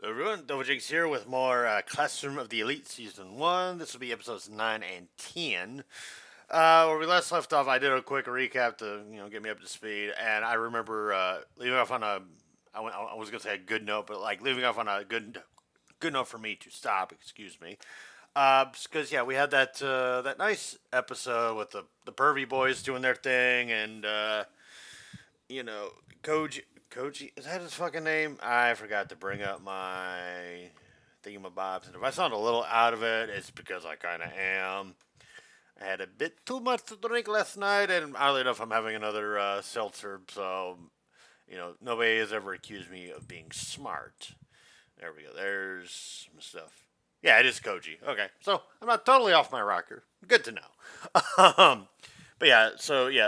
Everyone, Double Jigs here with more Classroom of the Elite Season 1. This will be episodes 9 and 10. Where we last left off, I did a quick recap to, get me up to speed. And I remember leaving off on I was going to say a good note, but like leaving off on a good note for me to stop, excuse me. Because, yeah, we had that nice episode with the pervy boys doing their thing and, you know, Koji, is that his fucking name? I forgot to bring up my thingamabobs, and if I sound a little out of it, it's because I kind of am. I had a bit too much to drink last night, and oddly enough, I'm having another seltzer, so, nobody has ever accused me of being smart. There we go. There's my stuff. Yeah, it is Koji. Okay, so I'm not totally off my rocker. Good to know. But yeah,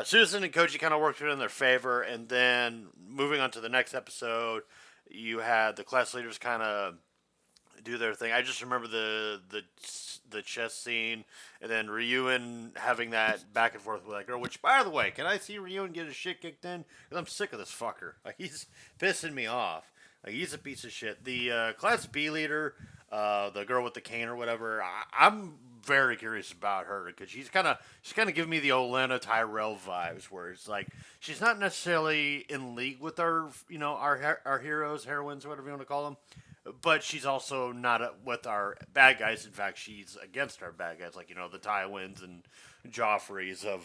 Susan and Koji kind of worked it in their favor, and then moving on to the next episode, you had the class leaders kind of do their thing. I just remember the chess scene, and then Ryuen having that back and forth with that girl. Which, by the way, can I see Ryuen get his shit kicked in? Because I'm sick of this fucker. Like, he's pissing me off. Like, he's a piece of shit. The Class B leader, the girl with the cane or whatever, I'm very curious about her because she's kind of giving me the old Lena Tyrell vibes, where it's like she's not necessarily in league with our heroes, heroines, whatever you want to call them, but she's also not with our bad guys. In fact, she's against our bad guys, like the Tywins and Joffreys of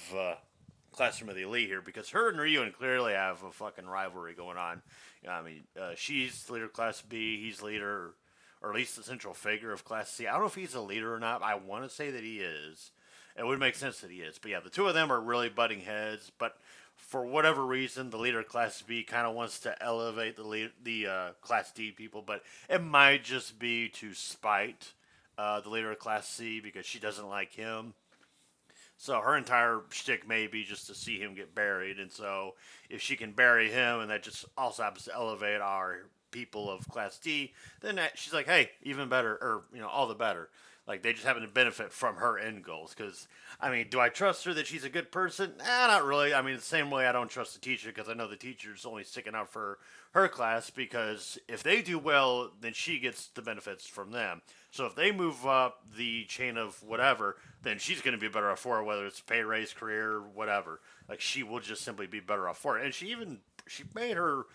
Classroom of the Elite here, because her and Ryuen clearly have a fucking rivalry going on. She's leader Class B, he's leader, or at least the central figure of Class C. I don't know if he's a leader or not. I want to say that he is. It would make sense that he is. But yeah, the two of them are really butting heads. But for whatever reason, the leader of Class B kind of wants to elevate the Class D people. But it might just be to spite the leader of Class C because she doesn't like him. So her entire shtick may be just to see him get buried, and so if she can bury him, and that just also happens to elevate our people of Class D, then she's like, hey, even better, or all the better. Like they just happen to benefit from her end goals. Because do I trust her that she's a good person? Not really. The same way I don't trust the teacher because I know the teacher's only sticking out for her class because if they do well, then she gets the benefits from them. So if they move up the chain of whatever, then she's going to be better off for it, whether it's pay raise, career, whatever. Like she will just simply be better off for it. And she made her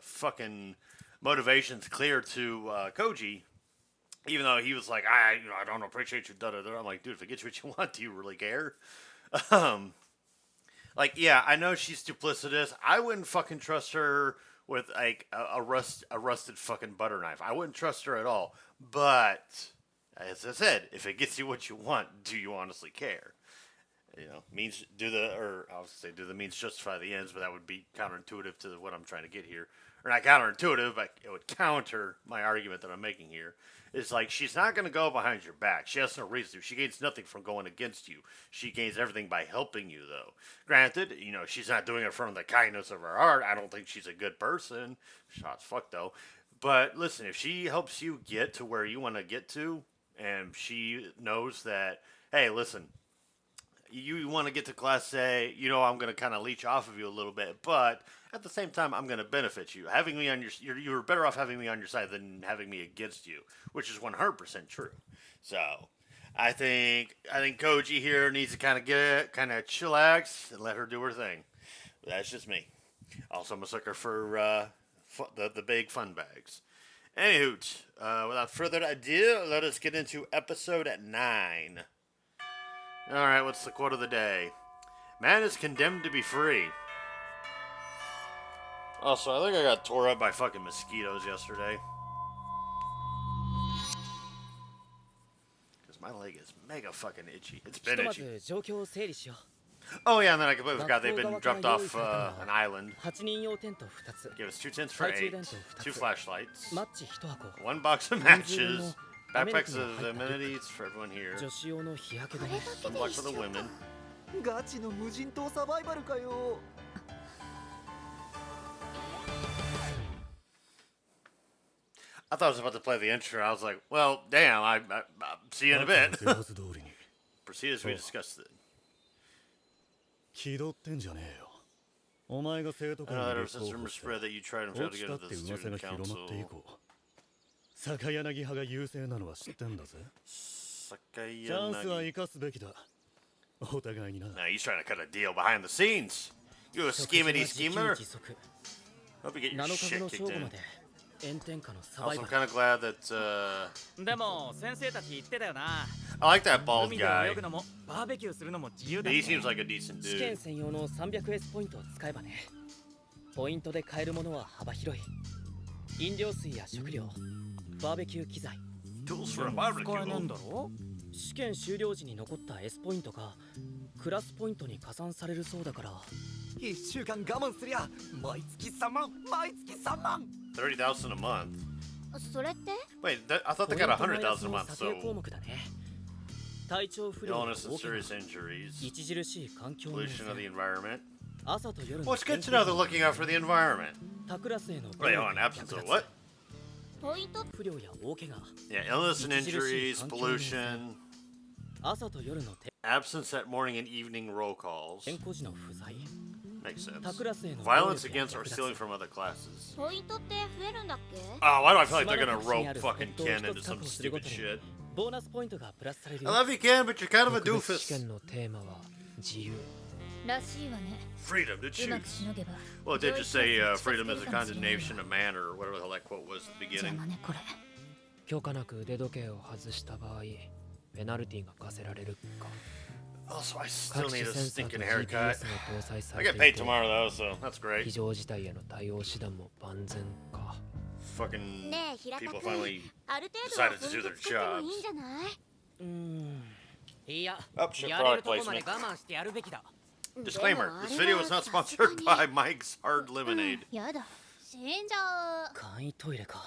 fucking motivations clear to Koji, even though he was like, I don't appreciate you, da da da. I'm like, dude, if it gets you what you want, do you really care? Um, yeah, I know she's duplicitous. I wouldn't fucking trust her with like a rusted fucking butter knife. I wouldn't trust her at all. But as I said, if it gets you what you want, do you honestly care? Means I was gonna say do the means justify the ends, but that would be counterintuitive to what I'm trying to get here. Or not counterintuitive, but it would counter my argument that I'm making here. It's like she's not going to go behind your back. She has no reason to. She gains nothing from going against you. She gains everything by helping you, though. Granted, she's not doing it from the kindness of her heart. I don't think she's a good person. Shots fuck though. But listen, if she helps you get to where you want to get to, and she knows that, hey, listen, you want to get to Class A, I'm going to kind of leech off of you a little bit, but at the same time, I'm going to benefit you. Having me on you're better off having me on your side than having me against you, which is 100% true. So, I think Koji here needs to kind of chillax and let her do her thing. But that's just me. Also, I'm a sucker for the big fun bags. Anywho, without further ado, let us get into episode 9. Alright, what's the quote of the day? Man is condemned to be free. Also, I think I got tore up by fucking mosquitoes yesterday. Because my leg is mega fucking itchy. It's been itchy. Oh yeah, and then I completely forgot they've been dropped off an island. Give us 2 tents for 8, 2 flashlights, 1 box of matches, backpacks of amenities for everyone here, sunblock for the women. I thought I was about to play the intro. I was like, well, damn, I see you in a bit. Proceed as we discussed it. 気取ってんじゃねえよ。お前が生徒会に there 立 was 候 this 補 rumor して spread that you tried and 落 failed to ち get た into っ the て噂 student が広まって以 council. 降坂柳派が優勢なのは知ってんだぜ。チャンスは Sakayanagi. 生かすべきだ。お互いにな。 Now he's trying to cut a deal behind the scenes. You a schemity schemer? Hope you get your shit kicked in. Also, I'm kind of glad that I like that bald guy. He seems like a decent 試験 dude. 専用の 300S ポイントを使えばね。ポイントで買えるものは幅広い。飲料水や食料、バーベキュー機材。 Tools for a 使え barbecue. ねえんだろ。試験終了時に残った S ポイントがクラスポイントに加算されるそうだから。1週間我慢すりゃ毎月3万、毎月3万。 30,000 a month. それって Wait, I thought they got 100,000 a month. 査定項 So 目だね。体調不良や illness and 大怪 serious 我、 injuries, 著しい環境の汚 pollution of the 染、 environment. 朝と夜 Well, の it's good to know they're looking out for the environment. 他クラスへの Wait, hold on, absence of what? ポイント不良や大怪我、 Yeah, illness and injuries, pollution, 朝と夜の absence at morning and evening roll calls. 点呼時の不在、 Makes sense. 他クラスへの Violence against or stealing from other classes. ポイントって増えるんだっけ Oh, why do I feel like they're 島 gonna の各地に rope ある fucking ペッ Ken トを into 一つ確 some 保するご stupid とに shit? ボーナスポイントがプラスされる I よ。 love you, Ken, but you're kind of a 特別試 doofus. 験のテーマは自由。らしいわね Freedom to うまく choose. しのげば Well, it did just say 上位クラスに freedom is 近づ a けるかもしれないわ condemnation of man, or whatever the hell that quote was at the 邪 beginning. 魔ねこれ許可なく腕時計を外した場合、ペナルティが課せられるか。 Also, I still 各 need 種 a センサーと stinking haircut. GPS が搭載さ I れ get て paid いて、 tomorrow though, so that's 非 great. 常事態への対応手段も万全か。Fucking ねえ平田 people 君 finally ある程度は decided to ポイ do ント their 作ってもいいんじゃないいや、 Up shit やれ product るとこまで placement. 我慢してやるべきだ。 Disclaimer: で This もあれ video は is not さすが sponsored に by Mike's Hard Lemonade. やだ死んじゃ簡易トイレか。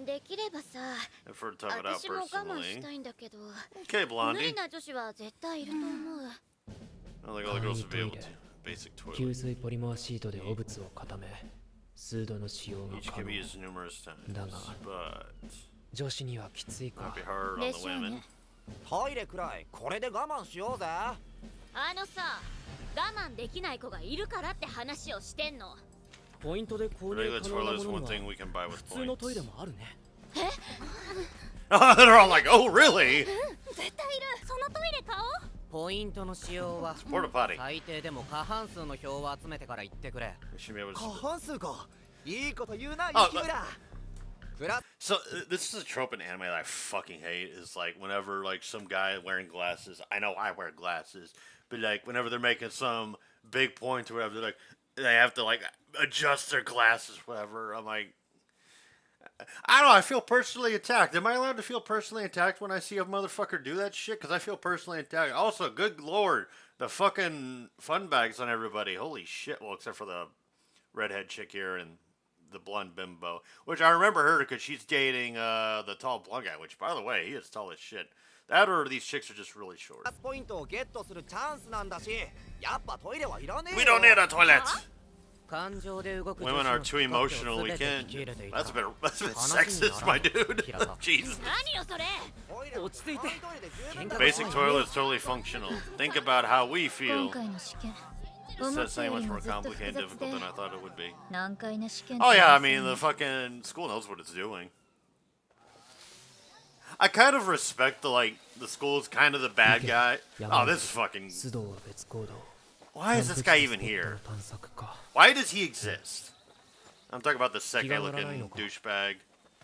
うできればさ I've heard to talk it out 私も我慢し personally. たいんだけど Okay, 無理 Blondie. な女子は絶対いると思う I don't think all the girls would be able to. Basic 吸 toilet. 水ポリマーシートで汚物を固め、数度の使用が Each 可 can 能 be。used numerous times, Daga. but 女子にはきつい might か be。hard on で the しょう women. ねトイレくらいこれで我慢しようぜ。あのさ我慢できない子がいるからって話をしてんのポイントで購入 Regular 可能な toilet is もの one に thing は we can buy with 普通のトイレ points. もあるね。They're all like, "Oh, really?" 絶対いるそのトイレ買おうポイントの使用は Porta potty. 最低でも過半数の票を集めてから言ってくれ。 We should be able 過 to. 半数か。いいこと言うな、あ雪村。プラ So this is a trope in anime that I fucking hate. Is like whenever like some guy wearing glasses. I know I wear glasses, but like whenever they're making some big point or whatever, they're like they have to like adjust their glasses, whatever. I'm like, I don't know. I feel personally attacked. Am I allowed to feel personally attacked when I see a motherfucker do that shit? Because I feel personally attacked. Also, good lord, the fucking fun bags on everybody. Holy shit. Well, except for the redhead chick here and the blonde bimbo, which I remember her because she's dating the tall blonde guy. Which, by the way, he is tall as shit. That or these chicks are just really short. スポイントをゲットするチャンスなんだし、やっぱトイレはいらねえよ。 We don't need a toilet. 感情で動く Women are too emotional. We can't. That's a bit sexist, my dude. Jesus. 何よそれトイレは落ち着いて。喧嘩が Basic toilet is totally functional. Think about how we 今 feel. 回の試験 This 思っ is た so よ much り more もずっと complicated 複 and 雑 difficult で than I thought it would be. 難解な試験 Oh yeah, I mean the fucking school knows what it's doing. I kind of respect the school's kind of the bad guy. Oh, this is fucking. 須藤は別行動。 Why is this guy even here? 探索か。 Why does he exist? I'm talking about the second looking douchebag.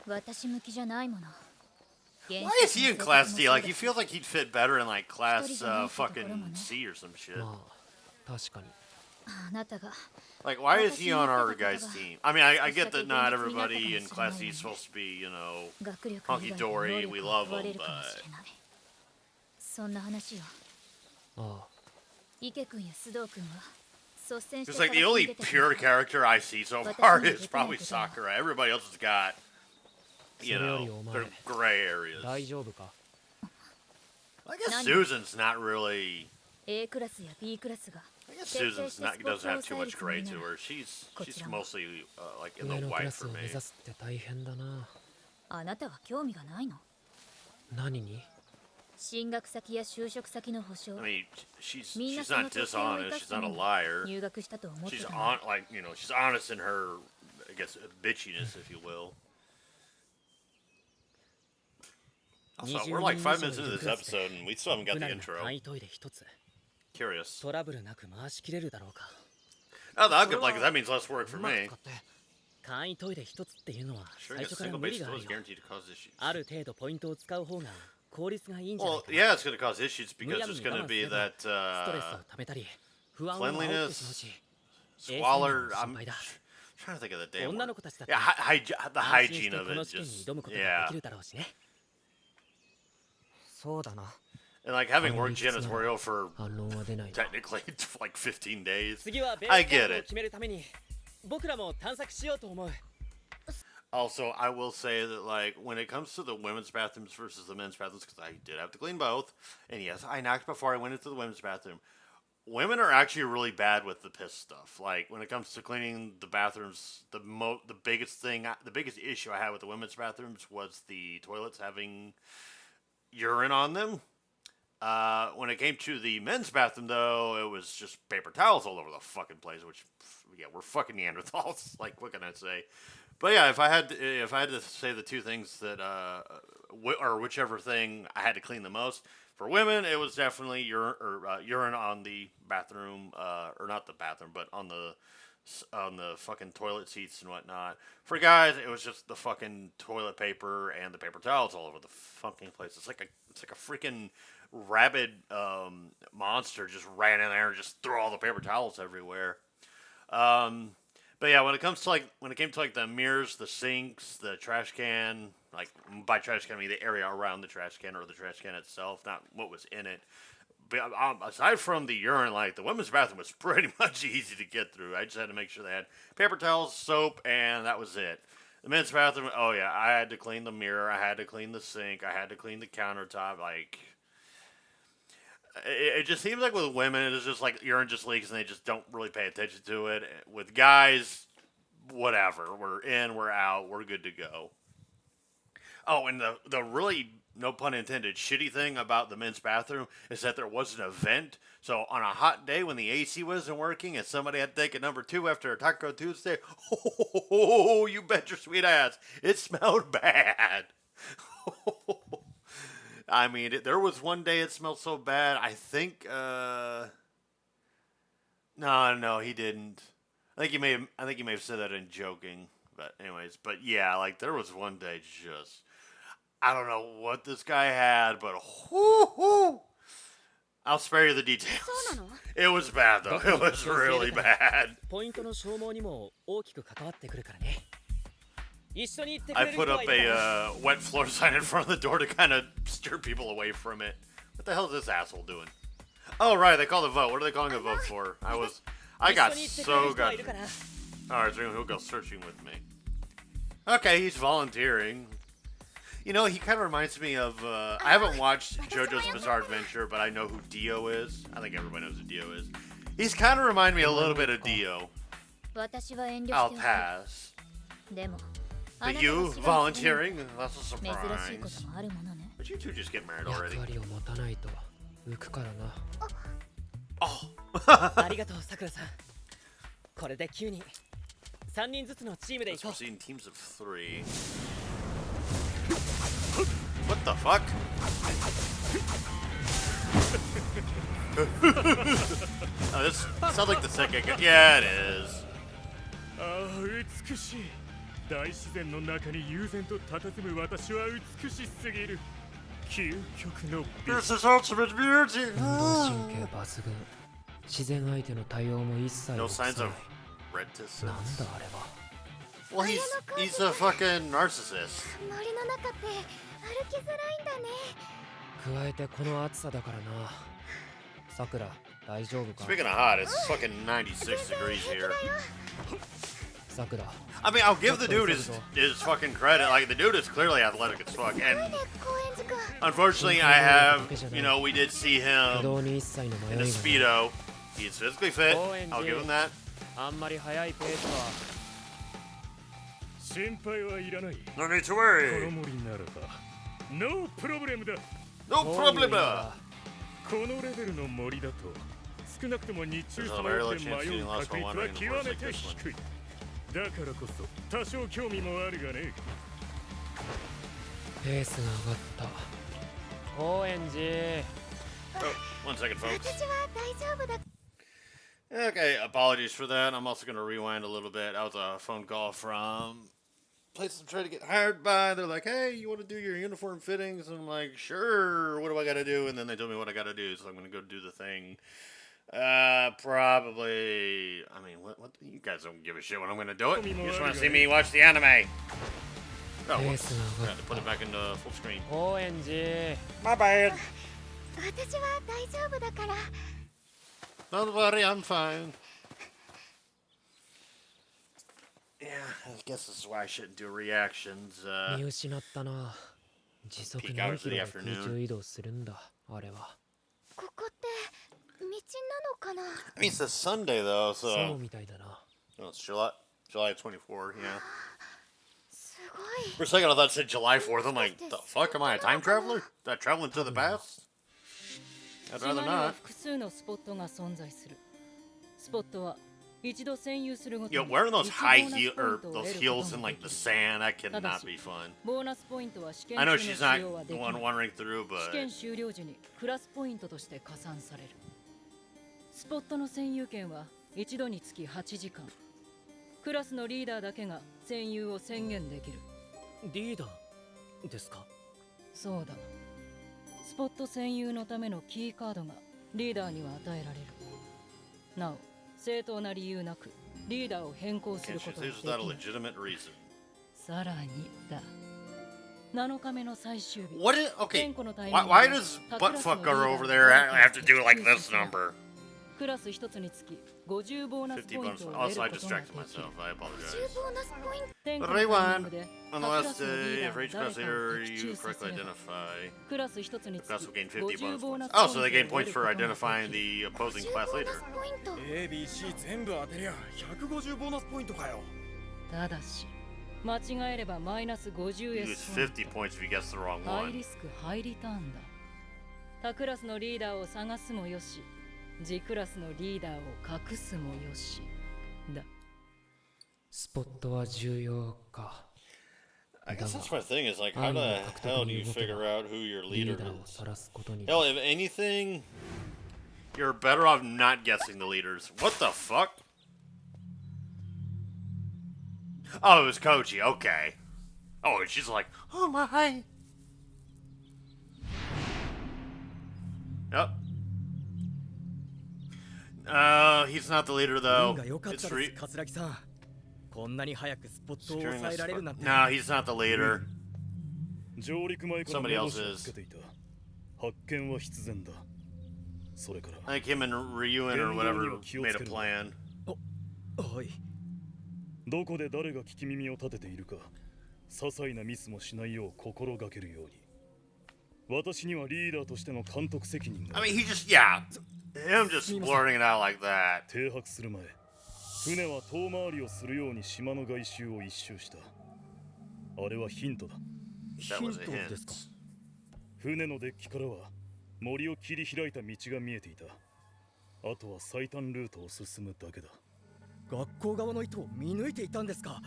私向きじゃないもの Why is he in class D? Like he feels like he'd fit better in like class fucking C or some shit. まあ、確かに。あなたが Like why is he on our guys' team? I mean, I get that not everybody in class D is supposed to be, you know, 学力以 hunky 外の能 dory. 力 We を love 問われ him, るかもし but れないそんな話よああ、池君や須藤君は率先して just like the 探し only に出てくる pure character I see so far is probably Sakura. Everybody else has got, you know, their gray areas. 大丈夫か。 I guess Susan's not really. A クラスや B クラスが I guess Susan's not doesn't have too much gray to her. She's mostly like in 上 the のク white ラス for を目 me. 指すって大変だな。あなたは興味がないの何に進学先や就職先の保証 I mean, she's みんな she's その not 特性を生 dishonest. か She's すた not め a に liar. 入学したと思って She's たの on like she's honest in her, I guess, bitchiness, if you will. Also, we're like 5 minutes into this episode and we still haven't got 不 the 慣れな intro. 簡易トイレ一つ Curious. トラブルなく回しきれるだろうか Oh, that'll good. Like that means less work for うまく me. 使って 簡易トイレ一つっていうのは Sure, 最 a 初から single 無理 base があ flow る is よ guaranteed to cause issues. ある程度ポイントを使う方が効率がいいんじゃない Well, か yeah, it's going to cause issues む because やみ there's に going 我 to 慢す be れば that ストレスをためたり不安を煽ってしまうし squalor. 衛生面も I'm 心配だ trying to think of the damn 女 word. の子たちだって Yeah, the 安心し hygiene て of この it 試験に just 挑むことがで yeah. きるだろうしねそうだな And like having worked janitorial for 反論は出ない technically like 15 days. 次はベ I ースキャ get ンプを it. 決めるために僕らも探索しようと思う Also, I will say that like when it comes to the women's bathrooms versus the men's bathrooms, because I did have to clean both, and yes, I knocked before I went into the women's bathroom. Women are actually really bad with the piss stuff. Like when it comes to cleaning the bathrooms, the biggest issue I had with the women's bathrooms was the toilets having urine on them. When it came to the men's bathroom, though, it was just paper towels all over the fucking place. Which, yeah, we're fucking Neanderthals. Like, what can I say? But yeah, if I had to say the two things that, or whichever thing I had to clean the most for women, it was definitely urine on the bathroom, or not the bathroom, but on the fucking toilet seats and whatnot. For guys, it was just the fucking toilet paper and the paper towels all over the fucking place. It's like a freaking rabid monster just ran in there and just threw all the paper towels everywhere. But yeah, when it came to like the mirrors, the sinks, the trash can, like by trash can I mean the area around the trash can or the trash can itself, not what was in it. But aside from the urine, like the women's bathroom was pretty much easy to get through. I just had to make sure they had paper towels, soap, and that was it. The men's bathroom, oh yeah, I had to clean the mirror, I had to clean the sink, I had to clean the countertop, like. It just seems like with women, it's just like urine just leaks and they just don't really pay attention to it. With guys, whatever. We're in, we're out, we're good to go. Oh, and the really, no pun intended, shitty thing about the men's bathroom is that there was an event. So on a hot day when the AC wasn't working and somebody had to take a number 2 after a Taco Tuesday, oh, you bet your sweet ass, it smelled bad. I mean, there was one day it smelled so bad. I think, no, he didn't. I think he may have said that in joking. But anyways, but yeah, like there was one day just, I don't know what this guy had, but whoo, I'll spare you the details. It was bad though. It was really bad. ポイントの消耗にも大きく関わってくるからね I put up a wet floor sign in front of the door to kind of steer people away from it. What the hell is this asshole doing? Oh, right, they called a vote. What are they calling a vote for? I got so good. Alright, so he'll go searching with me. Okay, he's volunteering. You know, he kind of reminds me of, I haven't watched JoJo's Bizarre Adventure, but I know who Dio is. I think everybody knows who Dio is. He's kind of remind me a little bit of Dio. I'll pass. But you volunteering? That's a surprise. But you two just get married already. 役割を持たないと浮くからな Oh. ありがとうさくらさんこれで9人3人ずつのチームで Let's 行こ proceed in teams of 3. What the fuck? Oh, this sounds like the second guy. Yeah, it is. ああ美しい大自然の中に悠然と佇む私は美しすぎる究極の美 This is ultimate beauty. 運動神経抜群自然相手の対応も一切 No 臆さ signs な of い reticence. なんだあれは Well, he's a fucking narcissist. 森の中って歩きづらいんだね加えてこの暑さだからなさくら大丈夫か Speaking of hot, it's fucking 96 degrees here. さくら I mean, I'll give the dude his fucking credit. Like, the dude is clearly athletic as fuck. And 公園図鑑 unfortunately, I have, you know, we did see 挙 him 動に一切の in 迷 a いがない Speedo. He's physically fit. I'll give him that. あんまり速いペースは心配はいらない No need to この worry. 森ならばノープロブレムだ No こういう problem. 意味だ。このレベルの森だと少なくとも日中 There's さ a ま very よ low って chance 迷 you う lost 確 for 率 one は ring in a 極 forest め like て this one. 低い。だからこそ多少興味もあるがね。ペースが上がった。高円寺。 Oh, 1 second, folks. 私は大丈夫だ。 Okay, apologies for that. I'm also going to rewind a little bit. That was a phone call from place I'm trying to get hired by. They're like, hey, you want to do your uniform fittings? And I'm like, sure. What do I got to do? And then they told me what I got to do, so I'm going to go do the thing. Probably. I mean, what? You guys don't give a shit when I'm going to do it. You just want to see me watch the anime. Oh, whoops. I had to put it back into full screen. 高円寺。 My bad. 私は大丈夫だから。 Don't worry, I'm fine. Yeah, I guess this is why I shouldn't do reactions. 見失ったな。時速 peak 何 hours キ of ロ the で afternoon. 空中移動するんだ、あれは。ここって道なのかな。 I mean, it's a Sunday though, そう so みたいだな。 oh, it's July 24. Yeah. すごい。 For a second, I thought it said July 4th. I'm like, the fuck? Am I a time traveler? That traveling to the past? I'd 島 rather には not. 複数のスポットが存在する。スポットは一度占有するごと Yo, に wearing those 1 high ボーナス heel ポイン or トを those 得る heels こと in が like で the きる。 sand, that cannot ただし be fun. ボーナスポイントは試験 I 中 know の she's 使 not 用は the でき one ない。 wandering through, 試 but 験終了時にクラスポイントとして加算される。スポットの占有権は一度につき8時間。クラスのリーダーだけが占有を宣言できる。リーダーですか？そうだ。スポット占有のためのキーカードがリーダーには与えられる。なお、正当な理由なくリーダーを変更する can't こと she は say で without a きない。 legitimate reason? さらにだ。7日目の最終日。 What is okay? 点呼のタイミン Why, グ why で does 他クラスの buttfuck リーダ girl ー over が there have to ど do ん like どん this number? クラス一つにつき50ボーナス 50 bonus. ポイントを得る Also, こ I とがで distracted きる。 myself. I 10 apologize. ボーナスポイント。点呼のタイミングで On 他 the クラ last スのリ day, ーダ for ー each が誰 class かを leader 的 you 中さ correctly せれば identify. クラス一つにつき Class will gain 50 50 bonus ボーナ points. スポイ Oh, ント so を they 得 gain る points こ for とがで identifying きる。 the opposing 10 class ボー leader. ナスポイント。 ABC 全部当てりゃ150ボーナスポイントかよ。ただし間違えればマイナス You 50S lose 50 ポイン points if you guess the wrong ト。ハイ one. リスクハイリターンだ。他クラスのリーダーを探すもよし、G クラスのリーダーを隠すもよしだ。スポットは重要か。 I guess that's my thing is like, how the hell do you figure out who your リ leader ーダーを is? 晒すことに。 Hell, if anything, you're better off not guessing the leaders. What the fuck? Oh, it was Koji. Okay. Oh, and she's like, oh my. Yep. He's not the leader 運 though. が良かっ It's たで re- す、桂木さん。こんなに早くスポットを securing 抑 the えられる spot. なんて。 No, he's not the leader. 上陸前から Somebody 目 else 星を is. つけていた。発見は必然だ。それから I think him and Ryuen or whatever made a plan. はい。どこで誰が聞き耳を立てているか、些細なミスもしないよう心がけるように。私にはリーダーとしての監督責任が I mean, he just, yeah. Him just blurting it out like that. 停泊する前、船は遠回りをするように島の外周を一周した。あれはヒントだ。 That was a ヒントですか。 hint. 船のデッキからは森を切り開いた道が見えていた。あとは最短ルートを進むだけだ。学校側の意図を見抜いていたんですか。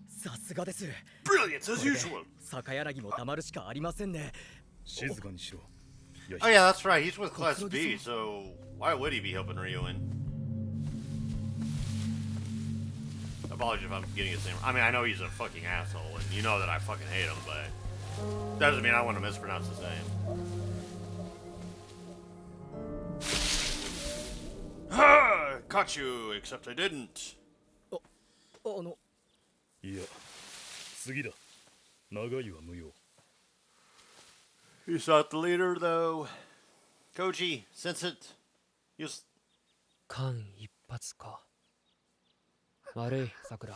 さすがです。 Brilliant as usual. 逆柳もたまるしかありませんね。静かにしろ。 Oh yeah, that's right. He's with Class B, so why would he be helping Ryuen? Apologies if I'm getting his name. I mean, I know he's a fucking asshole, and you know that I fucking hate him, but doesn't mean I want to mispronounce his name. Caught you, except I didn't. いや、次だ。長いは無用。 He's not the leader, though. Koji, sense it. Use. 間一髪か。悪い、さくら。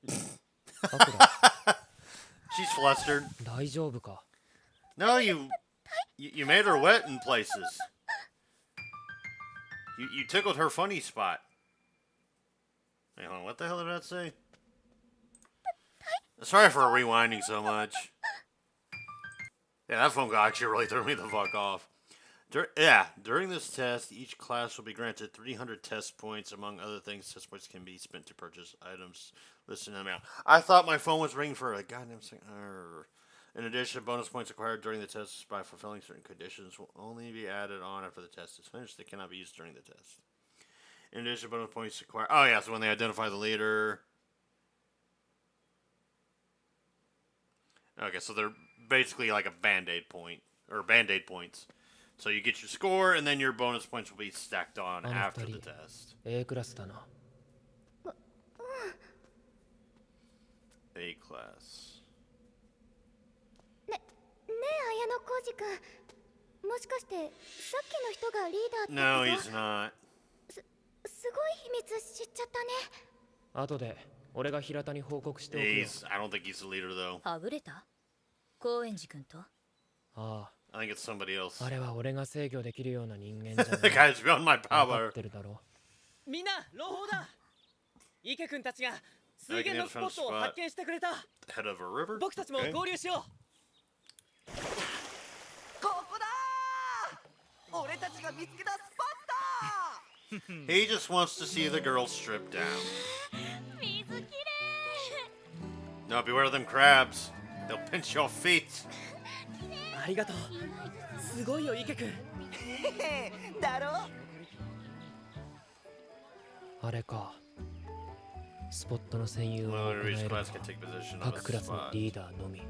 さくら、 She's flustered. 大丈夫か。 No, you made her wet in places. You tickled her funny spot. Wait, hold on, what the hell did that say? Sorry for rewinding so much. Yeah, that phone call actually really threw me the fuck off. During this test, each class will be granted 300 test points. Among other things, test points can be spent to purchase items listed in the mail. I thought my phone was ringing for a goddamn second. In addition, bonus points acquired during the test by fulfilling certain conditions will only be added on after the test is finished. They cannot be used during the test. In addition, bonus points acquired. Oh, yeah, so when they identify the leader. Okay, so they're basically like a band-aid point, or band-aid points. So you get your score, and then your bonus points will be stacked on after the test. A クラスだな。A class. ねえ綾野浩二君、もしかしてさっきの人がリーダーってこと？ No, he's not. すごい秘密知っちゃったね。後で俺が平田に報告しておくよ。I don't think he's the leader, though. はぐれた？高円寺君と？ああ。I think it's somebody else. あれは俺が制御できるような人間じゃない。 The guy's beyond my 分か power. ってるだろ。みんな朗報だ。池君たちが水源のスポットを発見してくれた。 Head of a river? 僕たちも Okay. 合流しよう。ここだー。俺たちが見つけたスポット。 He just wants to see the girl strip down. 水きれい。 Now beware of them crabs. They'll pinch your feet. ありがとう。すごいよ池君。だろ。あれか。スポットの占有を Well, 行え each るのは class can take position on 各 the クラスの spot. リーダーのみ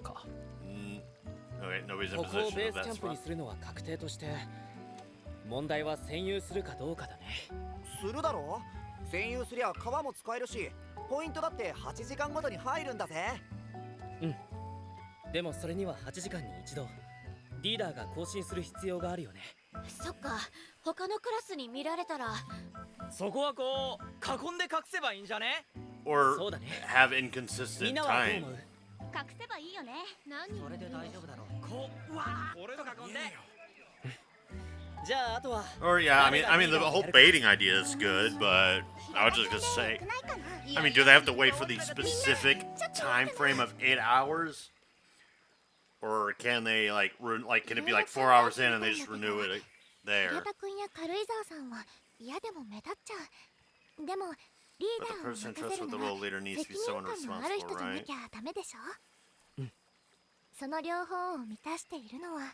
か。Okay, nobody's in ここを position ベー of ス that キャンプに spot. するのは確定として、問題は占有するかどうかだね。するだろ。占有すりゃ川も使えるし、ポイントだって8時間ごとに入るんだぜ。でもそれには8時間に一度リーダーが更新する必要があるよね。そっか、他のクラスに見られたら。そこはこう囲んで隠せばいいんじゃね？ Or そうだね。 have みん inconsistent なはどう time. 思う？隠せばいいよね。何？それで大丈夫だろう。こう、わあ、俺と囲んで。じゃああとは。 Or yeah, I mean, the whole baiting idea is good, but I was just gonna say, I mean, do they have to wait for the specific time frame of 8 hours, or can they can it be like 4 hours in and they just renew it there? 平田君や軽井沢さんは嫌でも目立っちゃう。でもリー But ダ the ーを person 任せ entrusted る with the なら role leader needs to 責 be 任 someone 感のある人 responsible, じゃな right? きゃダメでしょ。その両方を満たしているのは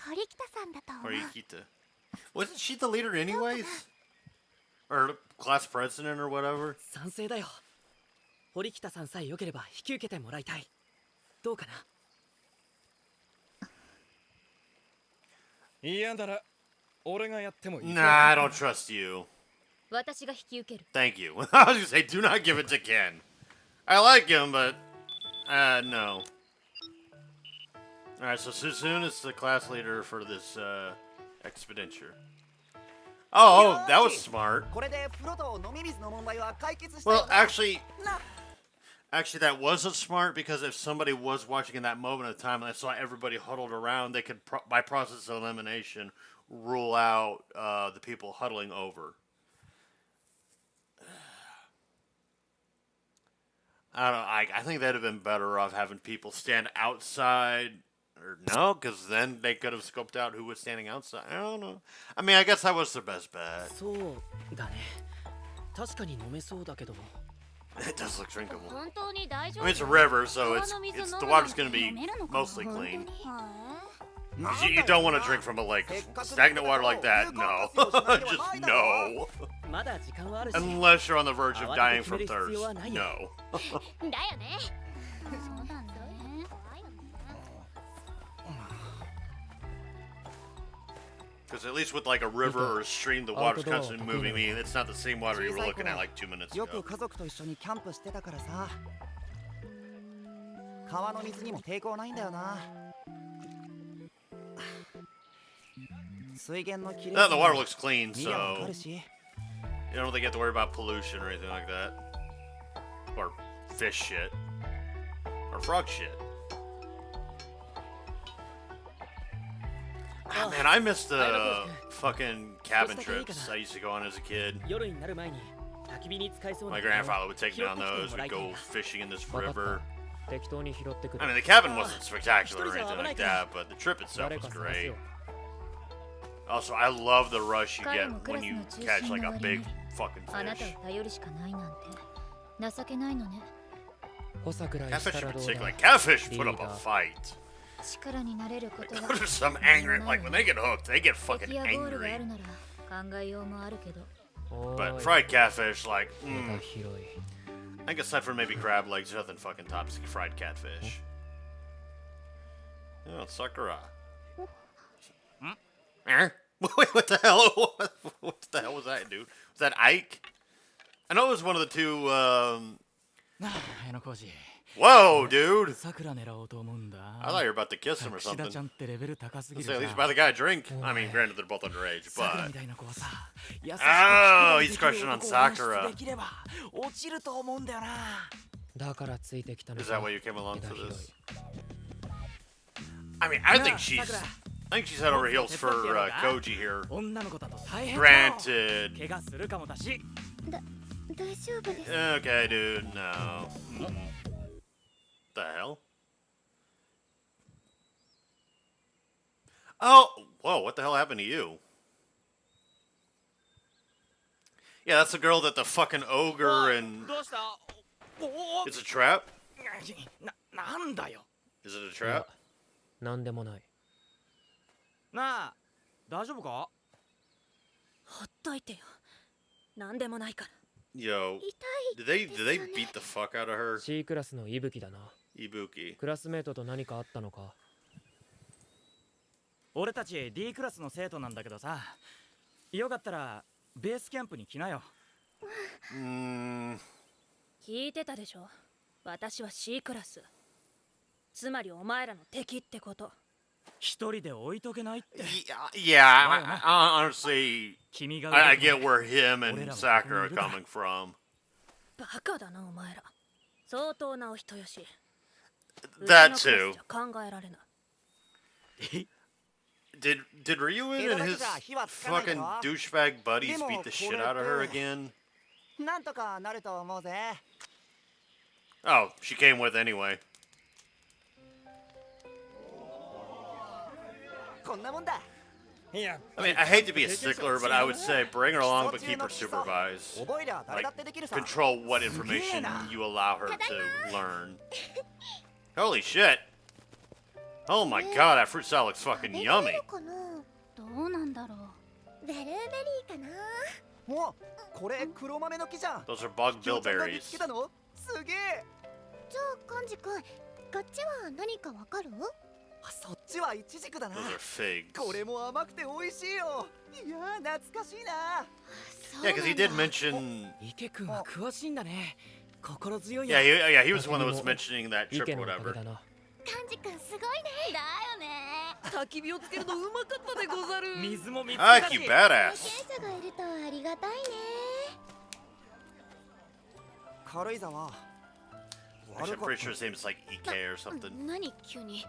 堀北さんだと思 Or う。 Yukita. Wasn't she the leader anyways? Or class president or whatever? 賛成だよ。堀北さんさえ良ければ引き受けてもらいたい。どうかな？嫌なら俺がやってもいい。 Nah, I don't trust you. 私が引き受ける。 Thank you. I was gonna say, do not give it to Ken. I like him, but no. Alright, so Susun is the class leader for this expediture. Oh, that was smart. これで風呂と飲み水の問題は解決した Well, よな。 actually, that wasn't smart because if somebody was watching in that moment of time and they saw everybody huddled around, they could, by process of elimination, rule out the people huddling over. I don't know. I think that'd have been better off having people stand outside. Or no, because then they could have scoped out who was standing outside. I don't know. I mean, I guess that was their best bet. そうだね。確かに飲めそうだけど。 It does look drinkable. 本当に大丈 I 夫？ mean, it's a river, so 川 it's の水 the 飲む water's なんて going to be 飲めるのかな？ mostly clean. は You don't want to drink from a lake. Stagnant water like that, no. Just no. まだ時間はあるし。 Unless you're on the verge of dying from thirst. No. だよね。そうなんだね。 Because at least with like a river or a stream, the water's constantly moving. I mean, it's not the same water you were looking at like 2 minutes よく ago. 家族と一緒にキャンプしてたからさ。川の水にも抵抗ないんだよな。水源のきれい The water looks clean, 見りゃわか so るし。 you don't think you have to worry about pollution or anything like that. Or fish shit. Or frog shit. Ah, man, I miss the fucking cabin trips I used to go on as a kid. 夜になる前に焚き火に使えそうな。 My grandfather would take me on those. We'd go fishing in this river. 適当に拾ってくる。 I mean, the cabin wasn't spectacular or anything like that, but the trip itself was great. Also, I love the rush you get when you catch like a big fucking あなた fish. を頼るしかないなんて情けないのね。補佐くらいし Catfish たら in どうだ。 particular, like catfish put up a fight. 力になれることは There's some angry, like when they get hooked, they get fucking 敵やゴールが angry. あるなら考えようもあるけど。お But ーい fried catfish, like, ネタ広い。 I think aside from maybe crab legs, there's nothing fucking tops fried catfish. Oh, Sakura. Eh? Wait, what the hell? What the hell was that, dude? Was that Ike? I know it was one of the two. あの工事 Whoa, dude! 桜狙おうと思うんだ I thought you were about to kiss him or 岸田 something. ちゃんってレベル高すぎ Let's る say さ at least buy the guy a drink. I mean, granted, they're both underage, 桜 but みたいな子はさ優しく Oh, he's できる crushing on 男を演出 Sakura. できれば落ちると思うんだよなだからついてきたの is か。 that why you came along ネタ for 広い。 this? I mean, I think Yeah, she's. Sakura. I think she's head over heels for Koji here. 女の子だと大変だよ Granted. 怪我するかもだし大丈夫です。 Okay, dude, no. The hell? Oh, whoa, what the hell happened to you? Yeah, that's the girl that the fucking ogre and... どうしたおお It's a trap? なんだよ Is it a trap? なんでもない。なあ大丈夫かほっといてよ。なんでもないから。 Yo, 痛 did they beat the fuck out of her? C クラスの息吹だな。 Ibuki. クラスメートと何かあったのか。俺たち D クラスの生徒なんだけどさよかったらベースキャンプに来なよ Mm, 聞いてたでしょ。私は C クラス。つまりお前らの敵ってこと。一人で置いとけないって yeah, honestly, 君が I 動け get where him and Orera wa Sakura are kokoにいるから。 coming from. バカだなお前ら。相当なお人よし。 That うちのクラス too. じゃ考えられない。 Did Ryuen and his fucking douchebag buddies beat the shit out of her again? なんとかなると思うぜ Oh, she came with anyway. こんなもんだ Yeah. I mean, I hate to be a stickler, but I would say bring her along, but keep her supervised. 覚えりゃ誰 Like, だってできるさ control what information you allow her to learn. Holy shit. Oh my god, that fruit salad looks fucking ベル yummy. ベリーかな。どうなんだろう。ベルーベリーかな。おこれ黒豆の木じゃん Those are bug きょうちゃんが見 bilberries. つけたのすげえじゃあカンジ君、こっちは何かわかる？そっちはイチジクだな Those are figs. これも甘くて美味しいよいやー懐かしいな Yeah, because he did mention. 池君は詳しいんだね心強いよ Yeah, he was the one that was mentioning that 意 trip 見 or のおかげ whatever. だな。カンジ君すごいね。だよね。焚き火をつけるのうまかったでござる。水も見つけ Ah, たし you 経 badass. 験者がいるとありがたいね。軽井沢 Actually, I'm pretty sure his name is like Ike or something. 何急に？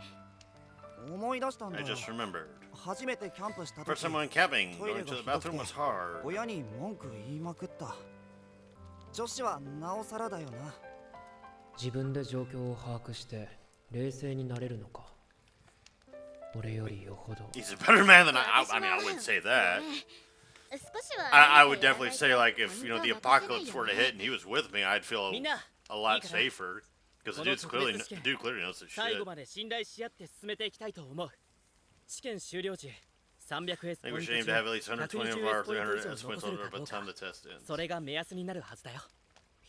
思い出したんだ I just remembered. 初めてキャンプした First 時 time went camping, トイレ going が to ひ the どく bathroom て was hard. 親に文句言いまくった女子はなおさらだよな自分で状況を把握して冷静になれるのか。俺よりよほど。 He's a better man than I mean, I wouldn't say that. 少しは I would definitely say, like, if, you know, the apocalypse were to hit and he was with me, I'd feel みんな a lot いいかな safer. Because the この dude's 特別試験 clearly knows his 最 shit. 後まで信頼し合って進めていきたいと思う。試験終了時 300S I ポ think イ we ン should ト aim to 中 have at least 120 of our 300 120S S points 残せ on る it か by ど the うか time the test ends. それが目安になるはずだよ。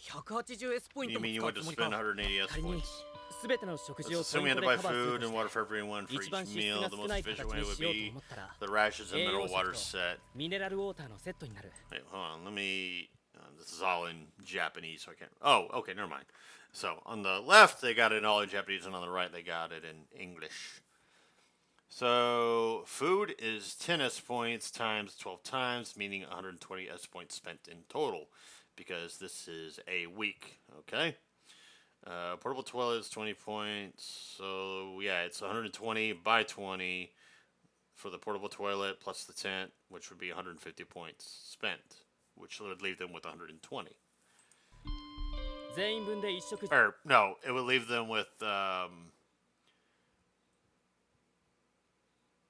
180S ポイン You トも mean you 使う want to つもり spend か 180 S 仮に points? 全ての食事 Let's を assume ポ we イ had ン to ト buy でカバーす food る and と water for everyone for 一番 each 支出 meal. が The 少 most ない efficient 形 way に would しようと be 思ったら the rashes and 栄養 mineral 食 water と set. ミネラルウォーターのセットになる。 Wait, hold on. Let me. This is all in Japanese, so I can't. Oh, okay, never mind. So on the left, they got it all in Japanese, and on the right, they got it in English. So food is 10 S points times 12 times, meaning 120 S points spent in total, because this is a week. Okay. Portable toilet is 20 points. So yeah, it's 120 by 20 for the portable toilet plus the tent, which would be 150 points spent, which would leave them with 120. 全員分で一食 Or no, it would leave them with.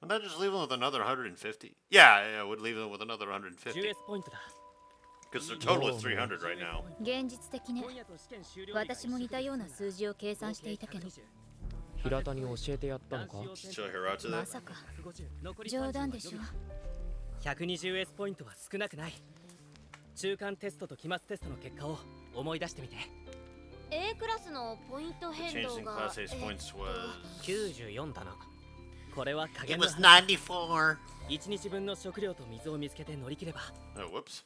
Would that just leave them with another 150? Yeah, it would leave them with another 150. 10S ポイントだ Because their total is 300 right now. 現実的ね。今夜と試験終了私も似たような数字を計算していたけど、平田に教えてやったのか Still Hirata ま that? さか残り冗談でしょ。 120S ポイントは少なくない中間テストと期末テストの結果を思い出してみて A クラスのポイント変 Changed 動 in が Class A's points was. 94だなこれは加 It 減の was 94. 1日分の食料と水を見つけて乗り切れば Oh, whoops.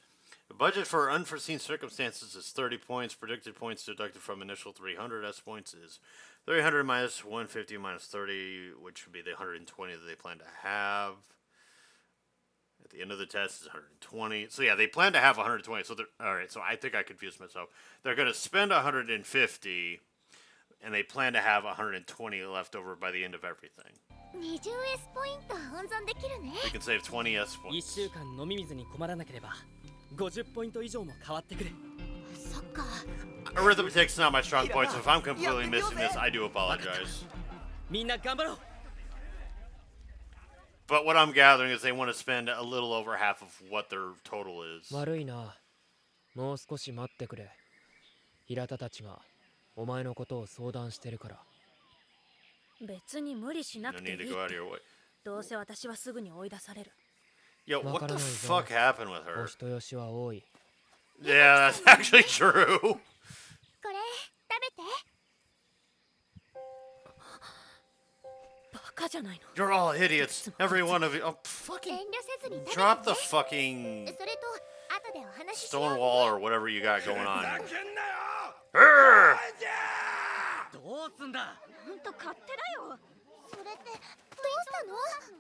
The budget for unforeseen circumstances is 30 points. Predicted points deducted from initial 300 S points is 300 minus 150 minus 30, which would be the 120 that they plan to have. At the end of the test is 120. So yeah, they plan to have 120. So they're all right. So I think I confused myself. They're going to spend 150, and they plan to have 120 left over by the end of everything. 20S ポイント温存できるね They can save 20 S 1 points. 週間飲み水に困らなければ50ポイント以上も変わってくるそっか Arithmetic's not my strong point, so if I'm completely missing this, I do apologize. みんな頑張ろう But what I'm gathering is they want to spend a little over half of what their total is. 悪いなもう少し待ってくれ平田たちがお前のことを相談してるから別に無理しな No くてい need い to。go out of your way. どうせ私はすぐに追い出される。 Yo, what the fuck happened with お her? 人よしは多い Yeah, that's actually true. これ食べてバカじゃないの。 You're all idiots. Every one of you. Oh, fucking 遠慮せずに食べて drop the ね fucking それと後でお話ししよう stone wall or whatever you got going on. どうすんだほんと勝手だよ。それってどうしたの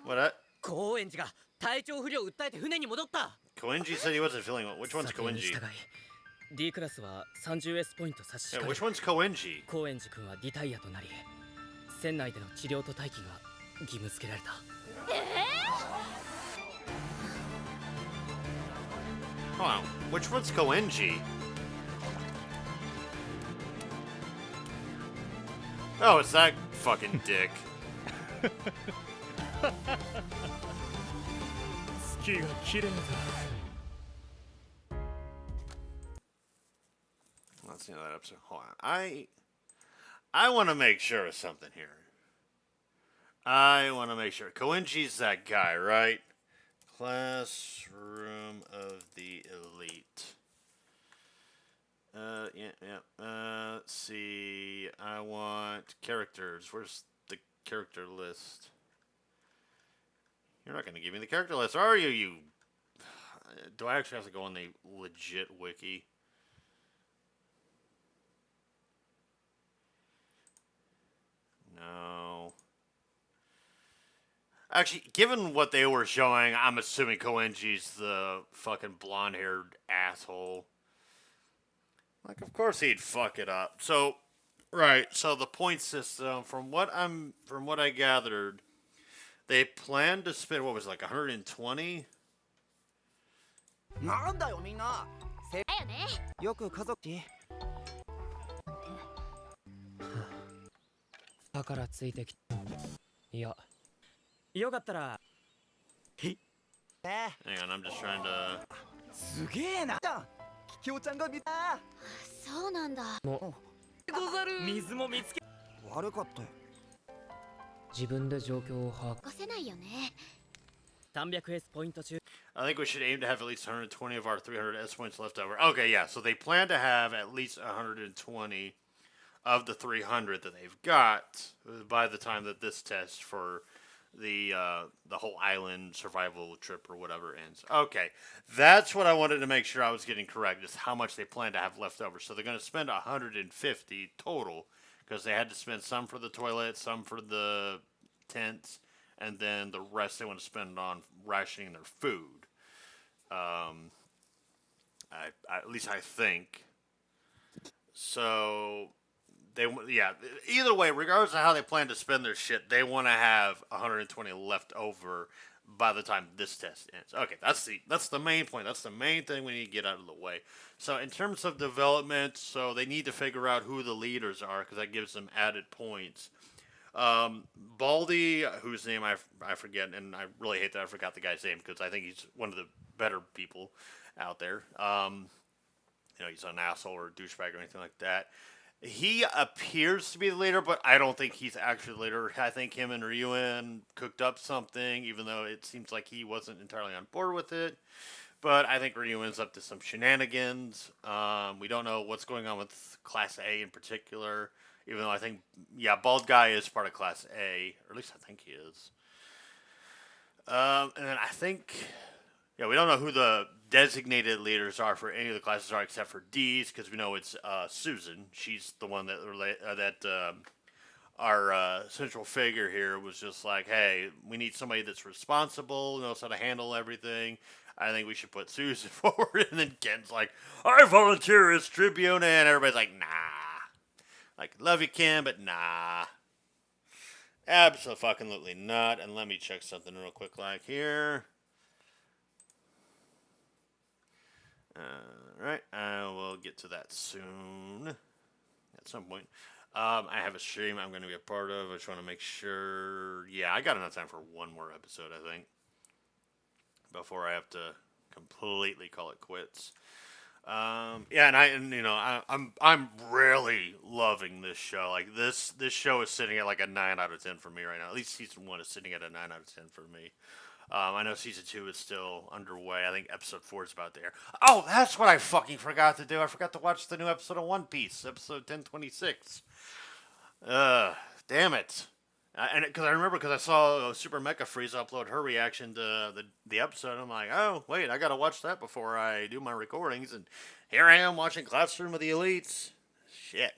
What? That? 高円寺が体調不良を訴えて船に戻った Koenji said he wasn't feeling well. Which one's 撮影に Koenji? 従い D クラスは 30S ポイント差し Yeah, 控え which one's Koenji? 高円寺君はリタイアとなり船内での治療と待機が義務付けられた Hold on. Which one's Koenji? Oh, it's that fucking dick. 月が綺麗だ Let's see that episode. Hold on. I want to make sure of something here. I want to make sure. Koenji's that guy, right? Classroom of the Elite. Yeah. Let's see. I want characters. Where's the character list? You're not going to give me the character list, are you? You. Do I actually have to go on the legit wiki? No. Actually, given what they were showing, I'm assuming Koenji's the fucking blonde-haired asshole. Like, of course he'd fuck it up. So, right. So the point system, from what I gathered, they planned to spend what was it, like 120. なんだよみんなだよねよく家族だからついてきいやよかったらね Hang on, I'm just trying to. すげえなキキオちゃんが見たそうなんだござる水も見つけ悪かったよ自分で状況を把握起こせないよね 300S ポイント中 I think we should aim to have at least 120 of our 300 S points left over. Okay, yeah. So they plan to have at least 120 of the 300 that they've got by the time that this test for the whole island survival trip or whatever ends. Okay, that's what I wanted to make sure I was getting correct, is how much they plan to have left over. So they're going to spend 150 total, because they had to spend some for the toilet, some for the tents, and then the rest they want to spend on rationing their food. At least I think. So either way, regardless of how they plan to spend their shit, they want to have 120 left over by the time this test ends. Okay, that's the main point. That's the main thing we need to get out of the way. So in terms of development, so they need to figure out who the leaders are because that gives them added points. Baldy, whose name I forget, and I really hate that I forgot the guy's name because I think he's one of the better people out there. He's an asshole or a douchebag or anything like that. He appears to be the leader, but I don't think he's actually the leader. I think him and Ryuen cooked up something, even though it seems like he wasn't entirely on board with it. But I think Ryuen's up to some shenanigans. We don't know what's going on with Class A in particular, even though I think, Bald Guy is part of Class A, or at least I think he is. And then I think, we don't know who the designated leaders are for any of the classes are except for D's, because we know it's Susan. She's the one that our central figure here was just like, hey, we need somebody that's responsible, knows how to handle everything. I think we should put Susan forward. And then Ken's like, I volunteer as Tribune, and everybody's like, nah. Like, love you, Ken, but nah. Absolutely not. And let me check something real quick like here. Alright, I will get to that soon. At some point. I have a stream I'm going to be a part of. I just want to make sure. Yeah, I got enough time for one more episode, I think. Before I have to completely call it quits. I'm really loving this show. Like this show is sitting at like a 9 out of 10 for me right now. At least season 1 is sitting at a 9 out of 10 for me. I know season 2 is still underway. I think episode 4 is about there. Oh, that's what I fucking forgot to do. I forgot to watch the new episode of One Piece, episode 1026. Damn it. And because I saw Super Mecha Freeze upload her reaction to the episode, I'm like, oh wait, I gotta watch that before I do my recordings, and here I am watching Classroom of the Elites. Shit.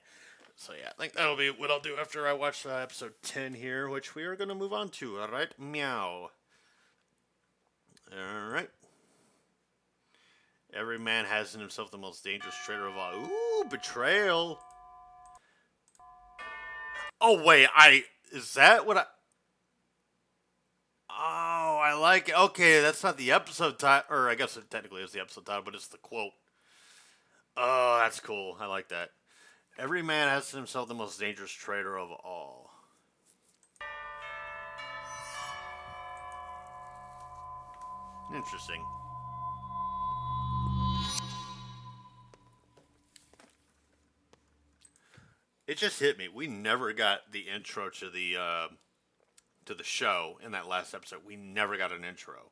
So yeah, I think that'll be what I'll do after I watch episode 10 here, which we are gonna move on to. All right, meow. All right. Every man has in himself the most dangerous traitor of all. Ooh, betrayal. Oh wait, is that what I... Oh, I like it. Okay, that's not the episode title, or I guess it technically is the episode title, but it's the quote. Oh, that's cool. I like that. Every man has in himself the most dangerous traitor of all. Interesting. It just hit me. We never got the intro to the show in that last episode. We never got an intro.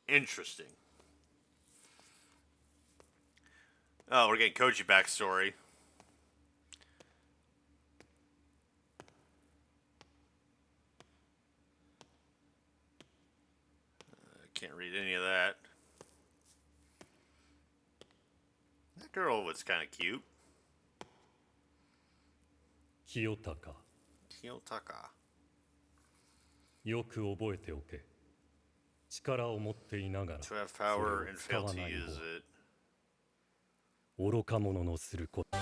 Interesting. Oh, we're getting Koji backstory. Can't read any of that. That girl was kind of cute. Kiyotaka. Kiyotaka. よく覚えておけ。力を持っていながら To have power and fail to use it. 愚か者のすること。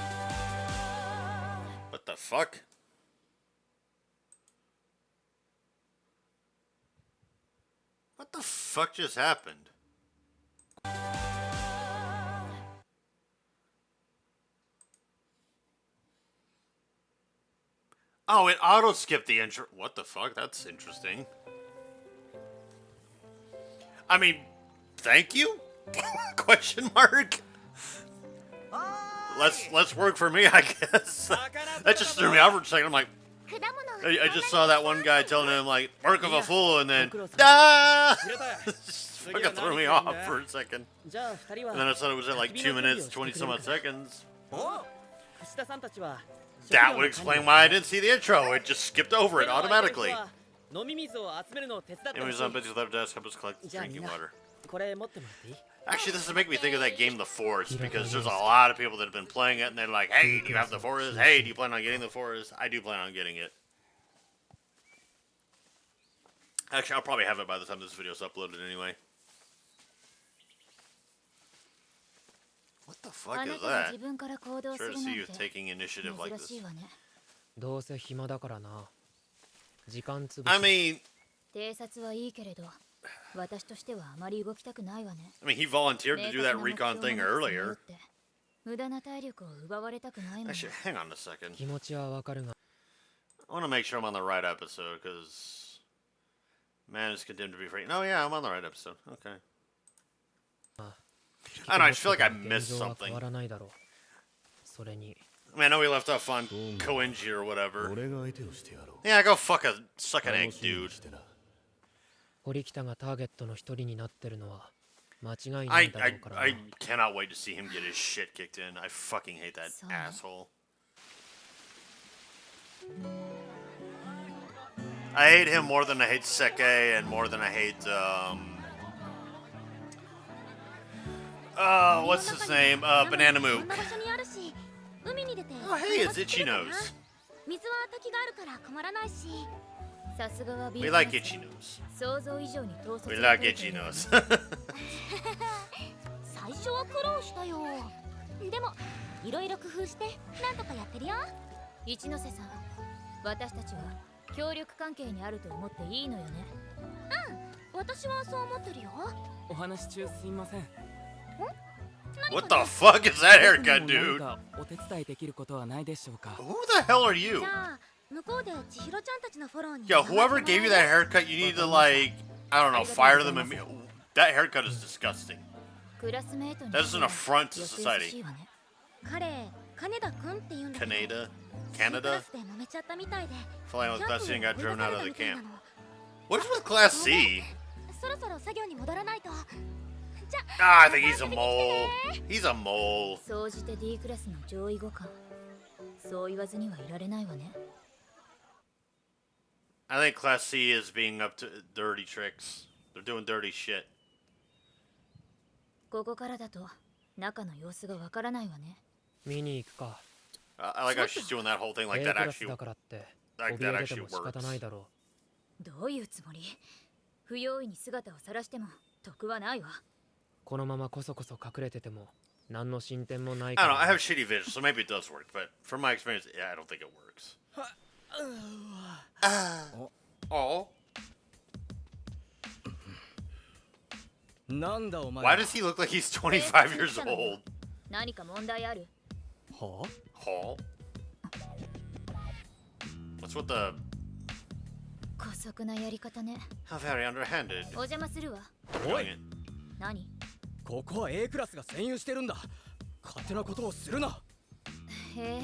What the fuck? What the fuck just happened? Oh, it auto-skipped the intro. What the fuck? That's interesting. I mean, thank you? Question mark? Let's work for me, I guess. That just threw me off for a second. I'm like, I just saw that one guy telling him, like, work of a fool, and then, ah! Fucking threw me off for a second. And then I thought it was at like 2 minutes, 20 some odd seconds. That would explain why I didn't see the intro. It just skipped over it automatically. Anyways, I'm busy with other desk. Help us collect drinking water. Actually, this is making me think of that game, The Forest, because there's a lot of people that have been playing it, and they're like, hey, do you have The Forest? Hey, do you plan on getting The Forest? I do plan on getting it. Actually, I'll probably have it by the time this video is uploaded anyway. What the fuck is that? Sure to see you taking initiative like this. I mean, 偵察はいいけれど、私としてはあまり動きたくないわね。 I mean, he volunteered to do that recon thing earlier. 無駄な体力を奪われたくないもん。 Actually, hang on a second. 気持ちはわかるが I want to make sure I'm on the right episode because man is condemned to be free. No, yeah, I'm on the right episode. Okay. I don't know. I just feel like I missed 現状は something. 変わらないだろう。それに I mean, I know we left off on Koenji or whatever. 俺が相手をしてやろう。 Yeah, go fuck a suck an egg, 楽しみ dude. にしてな。堀北がターゲットの一人になってるのは間違いな I いだろ I うからな I cannot wait to see him get his shit kicked in. I fucking hate that So- asshole. I hate him more than I hate Seke and more than I hate what's his name? Banana Mook. こんな場所にあるし、海に出て Oh, hey, it's Itchy Nose. 水は滝があるから困らないし。さすがは We like Itchy Nose. 想像以上に統率 We が like 取れて Itchy いる Nose. 最初は苦労したよ。でもいろいろ工夫してなんとかやってるよ。一ノ瀬さん、私たちは協力関係にあると思っていいのよね。私はそう思ってるよ。お話中すいません。 What the fuck is that 僕 haircut, にも何 dude? かお手伝いできることはないでしょうか。 Who the hell are you? じゃあ向こうで千尋ちゃんたちのフォローに。 Yo, whoever gave you that haircut, you need to like, I don't know, fire them. That haircut is disgusting. クラスメートに That is an affront to よそよそし society. いわね。彼金田くんって言うんだけど。 Canada, クラ Canada. スで揉めちゃったみたいで。 Flying with キャン Bessie プ and を got driven 追い出さ out れ of た the みたいな camp. の。 What is with Class C? そろそろ作業に戻らないと。 Ah, I think he's a mole. He's a mole. 総じて D クラスの上位互換。そう言わずにはいられないわね。 I think Class C is being up to dirty tricks. They're doing dirty shit. ここからだと中の様子がわからないわね。見に行くか I like how she's doing that whole thing like A that クラス actually, だからって like 怯 that えてて actually も仕方ない works. だろどういうつもり？不用意に姿を晒しても得はないわ。うこのままこそこそ隠れてても何の進展もない I か don't know. I ら have shitty vision, so maybe it does work. But from my experience, yeah, I don't think it works. Oh, なんだお前 why does he look like he's 25 years old? 何か問題ある？は Hall. What's with the 姑息なやり方ね。 how very underhanded? お邪魔するわ。お Doing い it. 何？ここは A クラスが占有してるんだ。勝手なことをするな。へえ、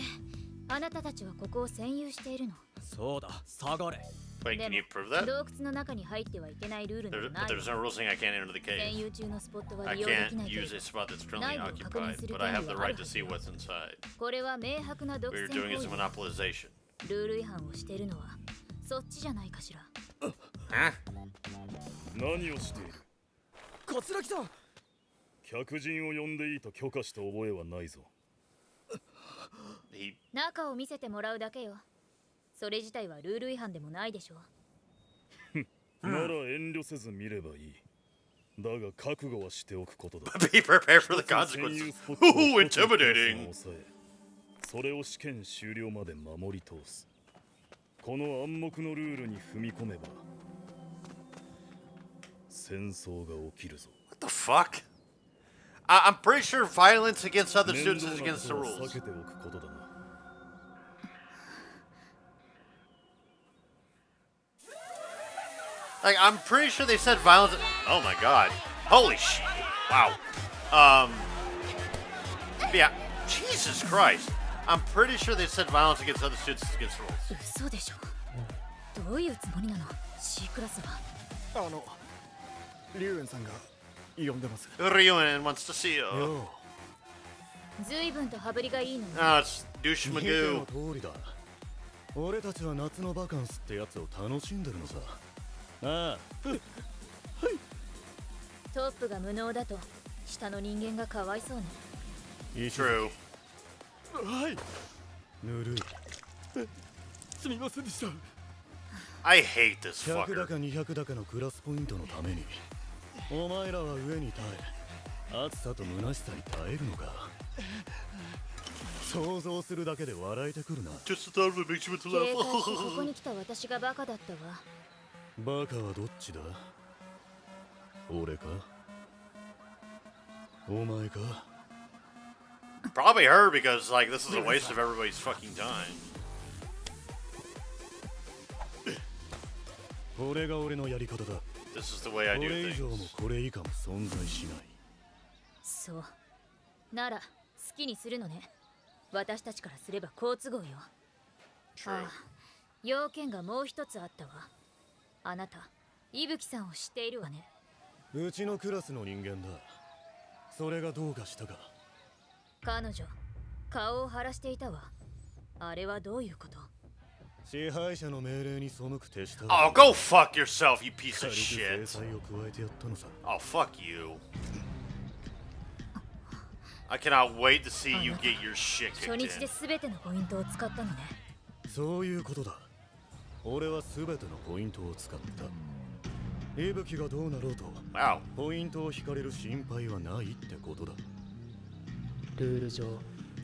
あなたたちはここを占有しているの。そうだ、下がれ。 Wait, で can も you prove that? 洞窟の中に入ってはいけないルールな There, どな but いわ。 there's no rule saying I can't enter the 占 cave. 有中のスポットは I 利用でき can't ないけ use ど a spot that's currently 内部を確認 occupied, する but I 権 have 利 the はあ right る to は see ずよ。 what's inside. これは明白な独 What 占 you're doing 行 is 為 monopolization. ルール違反をしているのはそっちじゃないかしら。 Huh? 何をしている？桂木さん。客人を呼んでいいと許可した覚えはないぞ。 He 中を見せてもらうだけよ。それ自体はルール違反でもないでしょ。なら遠慮せず見ればいい。だが覚悟はしておくことだ。 be prepared for the 一つの占 consequences. 有スポットを Ooh, 一つのクラスに intimidating. 抑えそれを試験終了まで守り通す。この暗黙のルールに踏み込めば戦争が起きるぞ。 What the fuck? I'm pretty sure violence against other 面 students 倒 is な against こ the とは rules. 避けておくことだな。Like, I'm pretty sure they said violence. Oh my god. Holy shit. Wow. Yeah. Jesus Christ. I'm pretty sure they said violence against other students is against the rules. 嘘でしょ。どういうつもりなの C クラスは。リュウエンさんが呼んでます。 Ryuan wants to see you. よ随分と羽振りがいいのね。 Oh, it's douche 見て magoo. の通りだ。俺たちは夏のバカンスってやつを楽しんでるのさ。ああ、トップが無能だと下の人間がかわいそうね。いい True. はい。ぬるい。すみませんでした。 I hate this 100 fucker. だか200だかのクラスポイントのためにお前らは上に耐え暑さと虚しさに耐えるのか。想像するだけで笑えてくるな。 Just the thought of it makes you want to 警戒してここ laugh. に来た私がバカだったわ。バカはどっちだ？俺か？お前か？ Probably her, because like this is a waste of everybody's fucking time. これが俺のやり方だ。 This is the way I こ do れ以上も things. これ以下も存在しない。そうなら好きにするのね。私たちからすれば好都合よ。ああ、要件がもう一つあったわ。あなた伊吹さんを知っているわね。うちのクラスの人間だ。それがどうかしたか？彼女顔を腫らしていたわ。あれはどういうこと？支配者の命令に背く手下。 Oh, go fuck yourself, you piece of 軽く制 shit. 裁を加えてやったのさ。 Oh, fuck you. I cannot wait to see you get your shit 初 kicked 日で in. 全てのポイントを使ったのね。そういうことだ。俺は全てのポイントを使った。伊吹がどうなろうと、 Wow. ポイントを引かれる心配はないってことだ。ルール上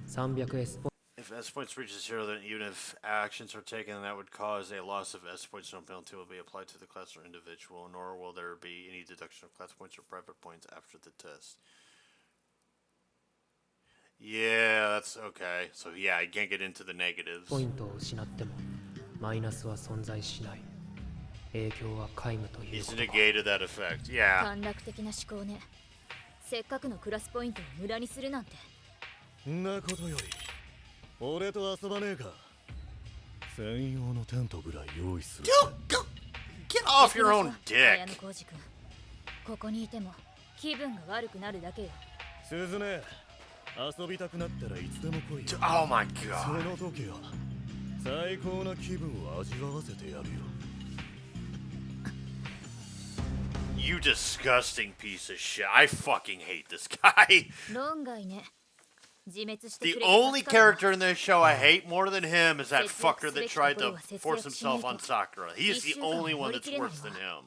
300S ポ If S points reaches zero, then even if actions are taken, that would cause a loss of S points. No penalty will be applied to the class or individual, nor will there be any deduction of class points or private points after the test. Yeah, that's okay. So yeah, I can't get into the negatives. ポイントを失ってもマイナスは存在しない。影響は皆無という He's ことか。 negated that effect. Yeah. 短絡的な思考ね。せっかくのクラスポイントを無駄にするなんて。んなことより俺と遊ばねえか。専用のテントぐらい用意する。 Get off your own 綾 dick. 野浩二君、ここにいても気分が悪くなるだけよ。鈴音、遊びたくなったらいつでも来いよ。 Oh my そ god. の時は最高な気分を味わわせてやるよ。 You disgusting piece of shit. I fucking hate this guy. 論外ね。自滅して The くれ only たから character in this show I hate more than him is that fucker that tried to force himself on Sakura. He's the only one that's worse than him.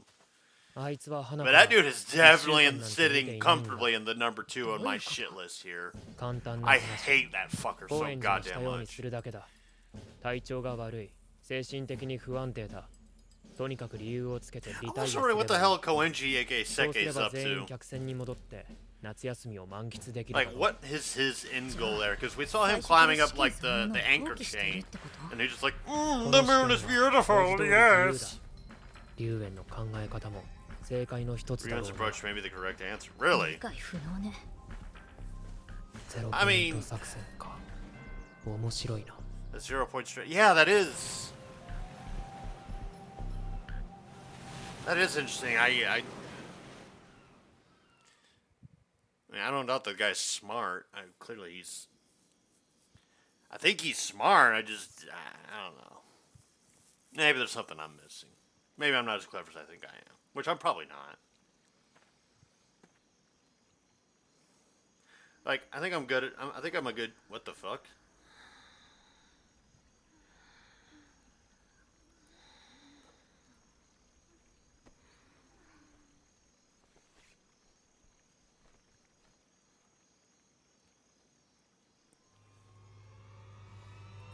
あいつは花 But から that dude is definitely 一週間なんて見ていないん sitting だ comfortably in the number 2 on my shit list here. 簡単な I 話。 hate that fucker 高 so 円寺にした goddamn ように much. するだけだ。体調が悪い。精神的に不安定だ。とにかく理由をつけてリ I'm タイア also すれ wondering what the ばいい。 hell Koenji aka そうすれ Seke is ば up 全員 to. 客船に戻って夏休みを満喫できるだ Like, ろう。 what is his end goal there? Because we saw him climbing up, like, the anchor chain. And he's just like, the moon is beautiful, yes. 龍園の考え方も正解の一つだろ Ryu's うな。 approach may be the correct answer. Really? 理解不能ね。ゼロポ I イン mean- ト作戦か。面白いな。 A 0 point straight. Yeah, that is. That is interesting. I mean, I don't doubt the guy's smart. Clearly, he's. I think he's smart. I don't know. Maybe there's something I'm missing. Maybe I'm not as clever as I think I am, which I'm probably not. Like, I think I'm good at. I think I'm a good. What the fuck?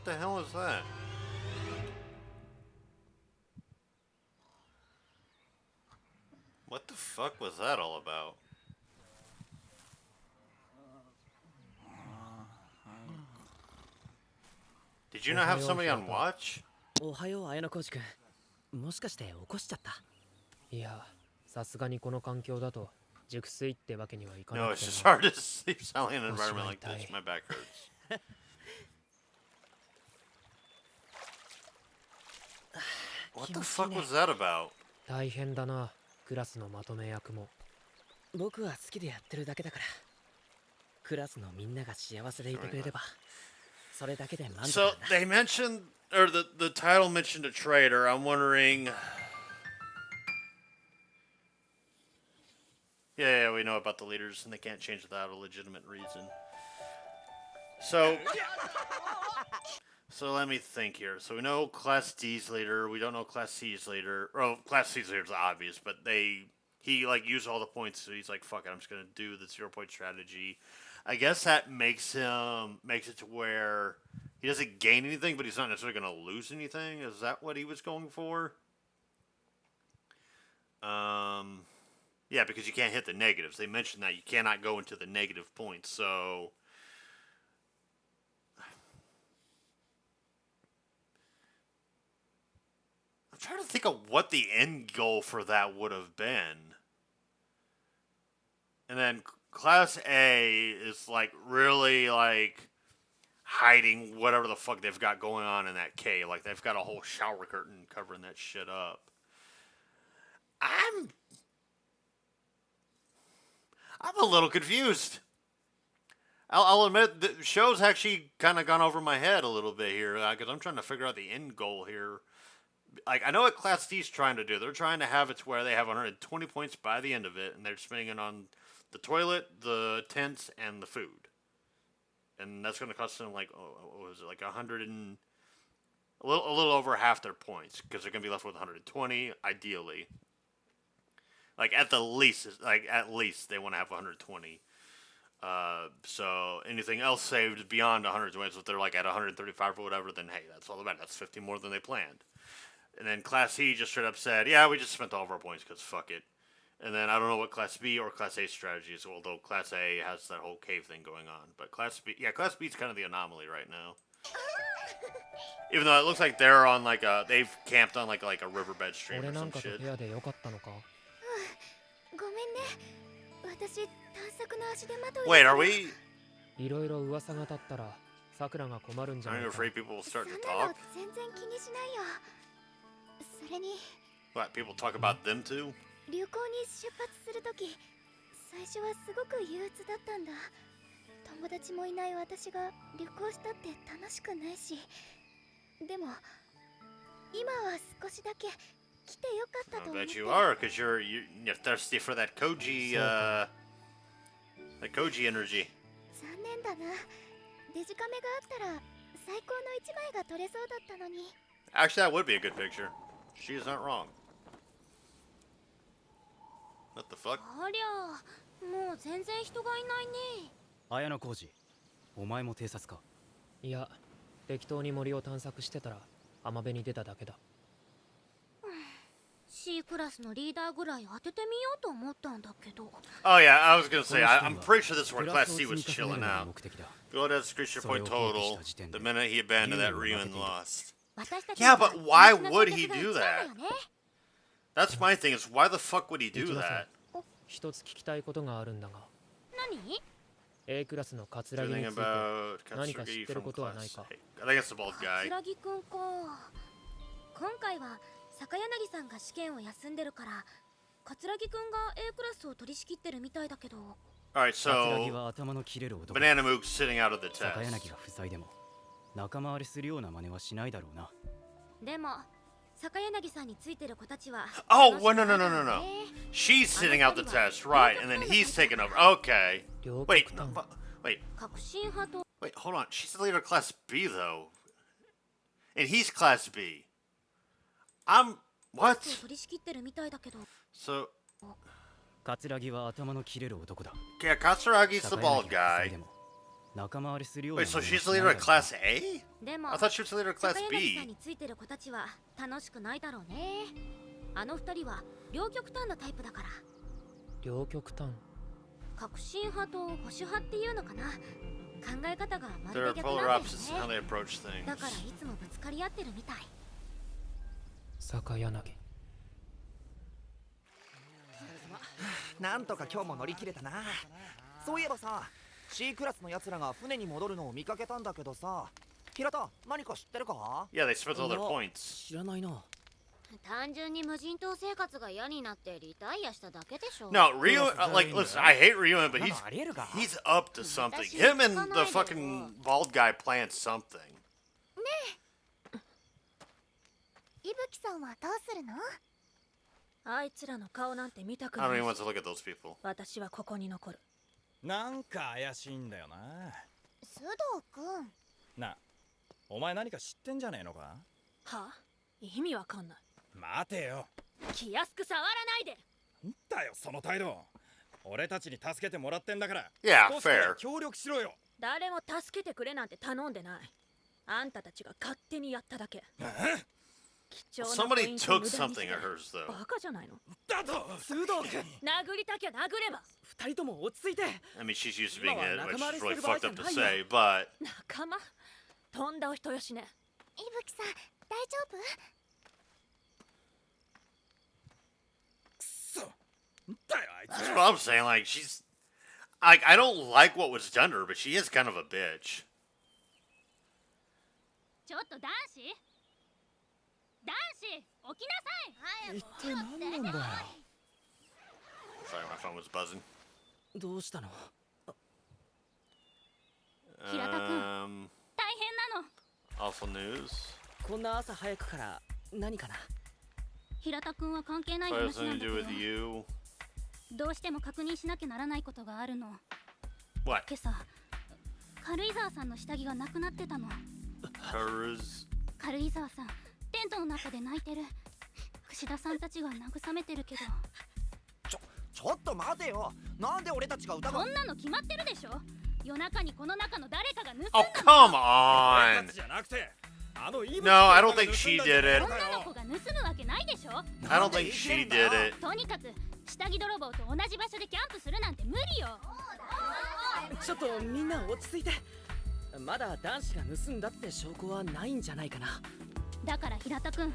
What the hell is that? What the fuck was that all about? Did you not have somebody on watch? おはよう綾野浩二君。もしかして起こしちゃった？いや、さすがにこの環境だと熟睡ってわけにはいかな No, く it's て just な。 hard to sleep soundly in an environment like this. My back hurts. What the fuck was that about? 大変だな、クラスのまとめ役も。僕は好きでやってるだけだから。クラスのみんなが幸せでいてくれれば、それだけで満足 So なんだ。 they mentioned, or the title mentioned a traitor. I'm wondering. Yeah, we know about the leaders, and they can't change without a legitimate reason. So let me think here. So we know Class D's leader. We don't know Class C's leader. Well, Class C's leader is obvious, but he like used all the points, so he's like, "Fuck it, I'm just gonna do the 0 point strategy." I guess that makes it to where he doesn't gain anything, but he's not necessarily gonna lose anything. Is that what he was going for? Yeah, because you can't hit the negatives. They mentioned that you cannot go into the negative points. So I'm trying to think of what the end goal for that would have been. And then Class A is like really like hiding whatever the fuck they've got going on in that K. Like they've got a whole shower curtain covering that shit up. I'm a little confused. I'll admit the show's actually kind of gone over my head a little bit here because I'm trying to figure out the end goal here. Like I know what Class D's trying to do. They're trying to have it where they have 120 points by the end of it, and they're spending it on the toilet, the tents, and the food. And that's going to cost them like what was it, like 100 and a little over half their points because they're going to be left with 120 ideally. Like at least they want to have 120. So anything else saved beyond 120, so if they're like at 135 or whatever, then hey, that's all about. That's 50 more than they planned. And then Class C just straight up said, yeah, we just spent all of our points because fuck it. And then I don't know what Class B or Class A strategy is, although Class A has that whole cave thing going on. But Class B is kind of the anomaly right now. Even though it looks like they're on like they've camped on like a riverbed stream or some shit. ごめんね。私探索の足手まとい。 Wait, are we? いろいろ噂が立ったらさくらが困るんじゃない I'm か。 afraid people will start to そんなの talk. 全然気にしないよ。それに What, people talk about them too? 旅行に出発するとき、最初はすごく憂鬱だったんだ。友達もいない私が旅行したって楽しくないし。でも今は少しだけ来てよかったと I 思って。 bet you are, because you're thirsty for that Koji energy. 残念だな。デジカメがあったら最高の一枚が撮れそうだったのに。 Actually, that would be a good picture. She is not wrong. What the fuck? ありゃ、もう全然人がいないね。綾野浩二、お前も偵察か？いや、適当に森を探索してたら浜辺に出ただけだ。C クラスのリーダーぐらい当ててみようと思ったんだけど。 Oh yeah, I was gonna say, I'm pretty sure this is where Class C was chilling out. Go to screech your point total the minute he abandoned that Ryu and lost. Yeah, but why would he do that? That's my thing, is why the fuck would he do that? 一つ聞きたいことがあるんだが。何？ A クラスのカツラギに Something ついて about 何か知 Katsugi ってる from ことはない Class か？ A. I think it's the bald guy. 桂木くんか。今回は坂柳さんが試験を休んでるから、桂木くんが A クラスを取り仕切ってるみたいだけど。Alright, 桂木 so は頭の切れる男。 Banana Mook's sitting out of the 坂柳 test. が不在でも仲間割れするような真似はしないだろうな。でも坂柳さんについてる子たちは。Oh, well, no. She's sitting out the test, right, and then he's taking over. Okay. Wait, no, wait, 革新派と。 wait, hold on. She's the leader of Class B, though. And he's Class B. What? 取り仕切ってるみたいだけど。 So, 桂木は頭の切れる男だ。 yeah, Katsuragi's the bald 坂柳が不在 guy. でも仲間割れするような Wait, 真 so 似は she's し the ない leader だ of ろうな。 Class A? でも I thought she was the leader of 坂 Class 柳さん B. についてる子たちは楽しくないだろうね。あの二人は両極端なタイプだから。両極端。革新派と保守派っていうのかな。考え方がま They're るで逆 polar なんだよ opposites in how ね。 they approach だから things. いつもぶつかり合ってるみたい。坂柳。なんとか今日も乗り切れたな。そういえばさ、C クラスの奴らが船に戻るのを見かけたんだけどさ、平田、何か知ってるか？ Yeah, they spent all their points. 知らないな。単純に無人島生活が嫌になってリタイアしただけでしょ。 No, Ryu, like, listen, I hate Ryu, but なのありえるか？ he's up to something. Him and the fucking bald guy planned something. 伊吹さんはどうするの？あいつらの顔なんて見たく I な don't い even し。 want to look at those people. 私はここに残る。なんか怪しいんだよな。須藤くん。な、お前何か知ってんじゃねえのか？はあ？意味わかんない。待てよ。気安く触らないで。んだよその態度。俺たちに助けてもらってんだから。 Yeah, 少しは fair. 協力しろよ。誰も助けてくれなんて頼んでない。あんたたちが勝手にやっただけ。貴重なポ Somebody イント took 無駄にして something of hers, though. バカじゃないの。だと須藤君殴りたきゃ殴れば。二人とも落ち着いて I mean, she's used to being hit, which is Nakamaru really してる場合 fucked up to じゃない say, but 仲間とんだお人よしね。いぶきさん大丈夫？くそだよあい that's つ what I'm saying. Like, she's. I don't like what was done to her, but she is kind of a bitch. ちょっと男子男子起きなさい。一体何なんだよ。 Sorry, my phone was buzzing. どうしたの？平田君大変なの。 Awful news. こんな朝早くから何かな？平田君は関係ない What 話 has な something ん to だ do け with ど、 you? どうしても確認しなきゃならないことがあるの。 What? 今朝軽井沢さんの下着がなくなってたの。 Hers? 軽井沢さんテントの中で泣いてる。串田さんたちが慰めてるけど、ちょっと待てよ。なんで俺たちが疑う？そんなの決まってるでしょ。夜中にこの中の誰かが盗んだ Oh, の。 come 俺 on! たちじゃなくてあのイブ No, I don't think she did it. 女の子が盗むわけないでしょ。 I don't think she did it. とにかく下着泥棒と同じ場所でキャンプするなんて無理よ。ちょっとみんな落ち着いて。まだ男子が盗んだって証拠はないんじゃないかな。だから平田君、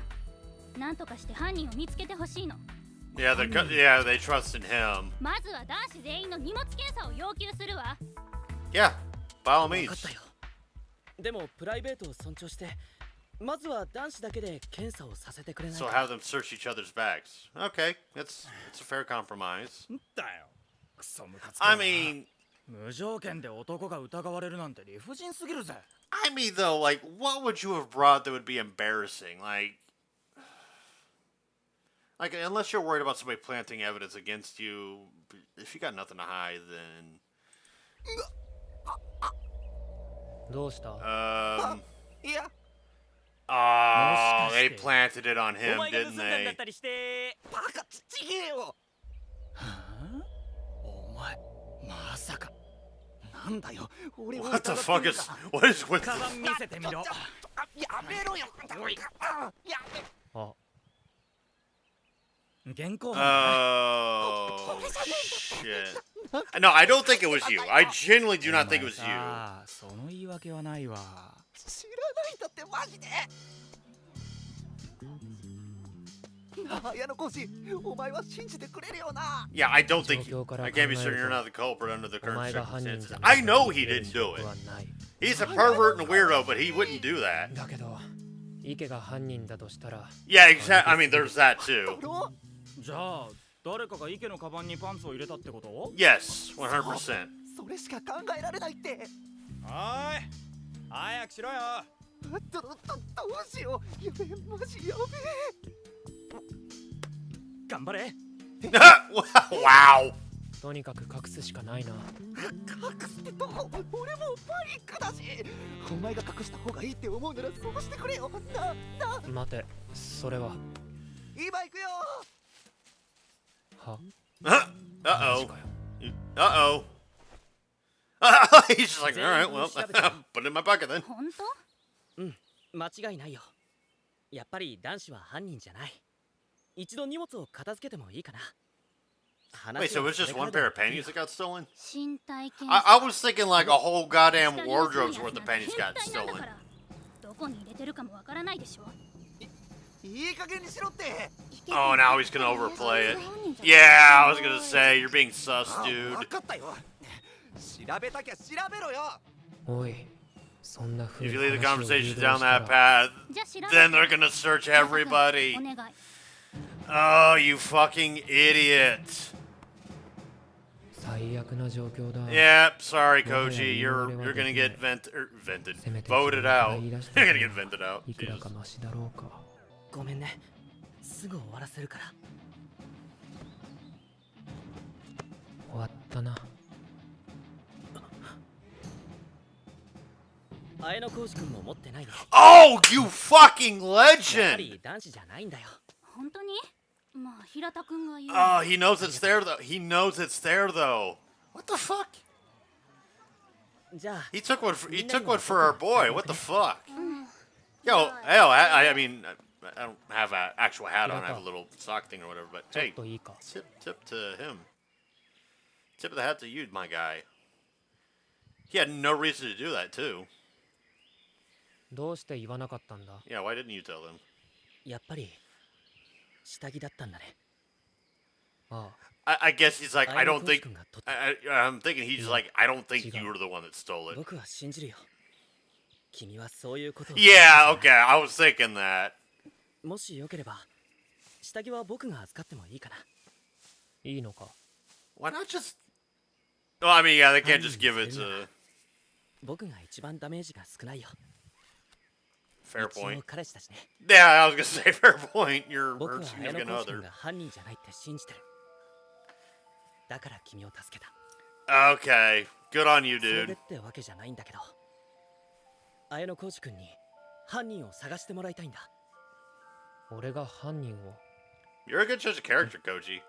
なんとかして犯人を見つけてほしいの。 Yeah, yeah, they trusted him. まずは男子全員の荷物検査を要求するわ。 Yeah, by all 分か means. ったよ。でもプライベートを尊重して、まずは男子だけで検査をさせてくれない So か。 have them search each other's bags. Okay, it's a fair compromise. だよクソムカつくな I mean, 無条件で男が疑われるなんて理不尽すぎるぜ。 I mean though, like, what would you have brought that would be embarrassing? Like, unless you're worried about somebody planting evidence against you, if you got nothing to hide, then どうした？いや、 oh, they planted it on お him, 前が盗 didn't んだんだ they? ったりして。バカちげえよ。お前まさか。なんだよ。俺を What the 疑って fuck る is か。 what is with? カバン見せてみろ。やめろよ。やめ。あ、現行犯だ Oh shit! No, I don't think it was you. I genuinely do not think it was お前 you. さその言い訳はないわ。知らないんだってマジで。なあ、矢野講師、お前は信じてくれるよな。 Yeah, I don't think. 状況から I 考え can't be る certain you're と not the culprit under the お current 前が犯人 circumstances. じゃ I ない know と he 言える didn't 証 do 拠 it. はない。 He's a pervert and a weirdo, but he wouldn't do that. だけど、池が犯人だとしたら、 Yeah, exactly. I mean, there's that too. じゃあ誰かが池のカバンにパンツを入れたってこと？ Yes, 100%. それしか考えられないって。おーい早くしろよどうしよう。やべえ、マジやべえ。頑張れ。 Wow. とにかく隠すしかないな。隠すってどこ？俺もうパニックだし。お前が隠した方がいいって思うならそうしてくれよ。待て、それは。今行くよ。は？ Uh-oh. かよ。 Uh-oh. He's just like, all right, well, put it in my pocket then. 本当？間違いないよ。やっぱり男子は犯人じゃない。一度荷物を片付けてもいいかな。 Wait, so it was just one pair of panties that got stolen? 身体検 I 査。 was thinking like a whole goddamn 下着をする wardrobe's やつ worth な of んて panties 変 got 態なんだ stolen. からどこに入れてるかもわからないでしょ。いい加減にしろって。 Oh, now he's gonna overplay it. Yeah, I was gonna say, you're being sus, 分 dude. かったよ。調べたきゃ調べろよ。おい、そんな風 If に you leave the 話を誘 conversation 導し down た that ら、 path, じゃあ調べて。 then they're gonna search 平田君 everybody. お願い。 Oh, you fucking idiot. 最悪な状況だ。 Yeah, sorry, Koji. You're gonna get vented, せめて voted out. 言い出し You're た gonna ら get vented out. いくら Jesus. かマシだろうか。ごめんね。すぐ終わらせるから。終わったな。綾野浩司君も持ってないね。 Oh, you fucking やっぱ legend! り男子じゃないんだよ。本当に？まあ平田君が言う。 Oh, he knows it's there though. He knows it's there though. What the fuck? じゃあ He took one for our boy. What the fuck? Yo, hell, I mean, I don't have an actual hat on. I have a little sock thing or whatever. But hey, tip to him. Tip of the hat to you, my guy. He had no reason to do that too. どうして言わなかったんだ Yeah, why didn't you tell him? やっぱり下着だったんだね。あ I guess he's like, I don't think. 君が取った I'm thinking he's like, I don't think you were the one that stole it. 僕は信じるよ。君はそういうことを Yeah, okay, I was thinking that. もしよければ下着は僕が預かってもいいかな。いいのか Why not just? Well, I mean, yeah, they can't just give it to. 僕が一番ダメージが少ないよ。 Fair 一 point. 応彼氏だしね。 Yeah, I was gonna say fair point. Your 僕 her は綾野 significant コーチ君 other. が犯人じゃないって信じてる。だから君を助けた。 Okay, good on you, それ dude. でってわけじゃないんだけど、綾野コーチ君に犯人を探してもらいたいんだ。俺が犯人を You're a good choice of character, Koji.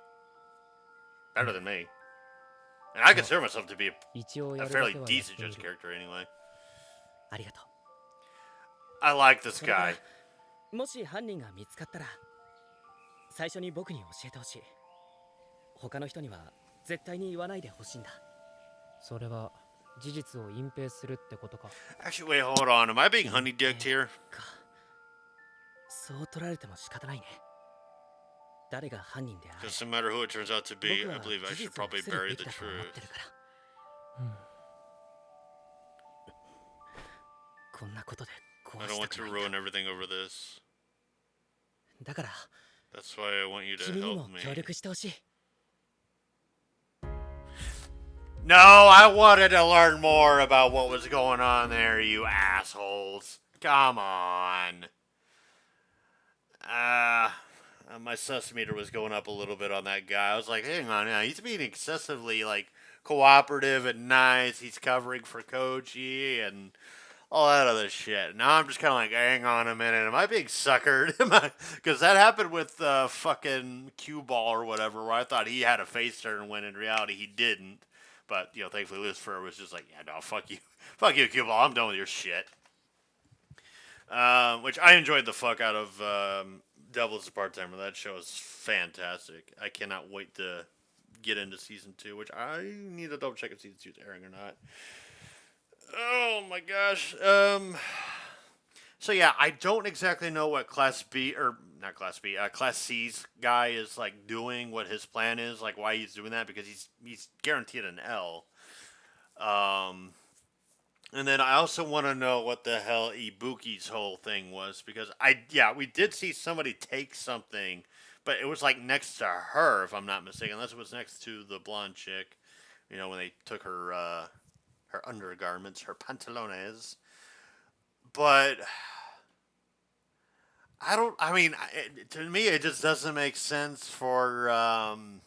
Better than me. And I consider myself to be 一応や a るだ fairly けはやっ decent てみ judge る character anyway. ありがと I like this それから guy. もし犯人が見つかったら最初に僕に教えてほしい。他の人には絶対に言わないでほしいんだ。それは事実を隠蔽するってことか Actually, wait, hold on. Am I being honey-dicked here? かそう取られても仕方ないね。誰が犯人であれ Because no matter who it turns out to be, 僕 I は believe I 事 should 実を probably 伏せる bury べ the きだと思っ truth. てるから。こんなことで I 壊 don't した want く to ないん ruin だ。 everything over this. だから That's why I want you to 君に help も me. 協力してほしい。 No, I wanted to learn more about what was going on there, you assholes. Come on. My sus meter was going up a little bit on that guy. I was like, hang on now. He's being excessively, like, cooperative and nice. He's covering for Koji and all that other shit. Now I'm just kind of like, hang on a minute. Am I being suckered? Because that happened with fucking Cue Ball or whatever, where I thought he had a face turn when in reality he didn't. But, you know, thankfully Lucifer was just like, yeah, no, fuck you. Fuck you, Cue Ball. I'm done with your shit. Which I enjoyed the fuck out of Devil is a Part-Timer. That show is fantastic. I cannot wait to get into Season 2, which I need to double check if Season 2 is airing or not. Oh, my gosh. So, yeah, I don't exactly know what Class B, or not Class B, Class C's guy is, like, doing, what his plan is, like, why he's doing that, because he's guaranteed an L. And then I also want to know what the hell Ibuki's whole thing was, because we did see somebody take something, but it was, like, next to her, if I'm not mistaken, unless it was next to the blonde chick, you know, when they took her, her undergarments, her pantalones. But to me, it just doesn't make sense for, I'm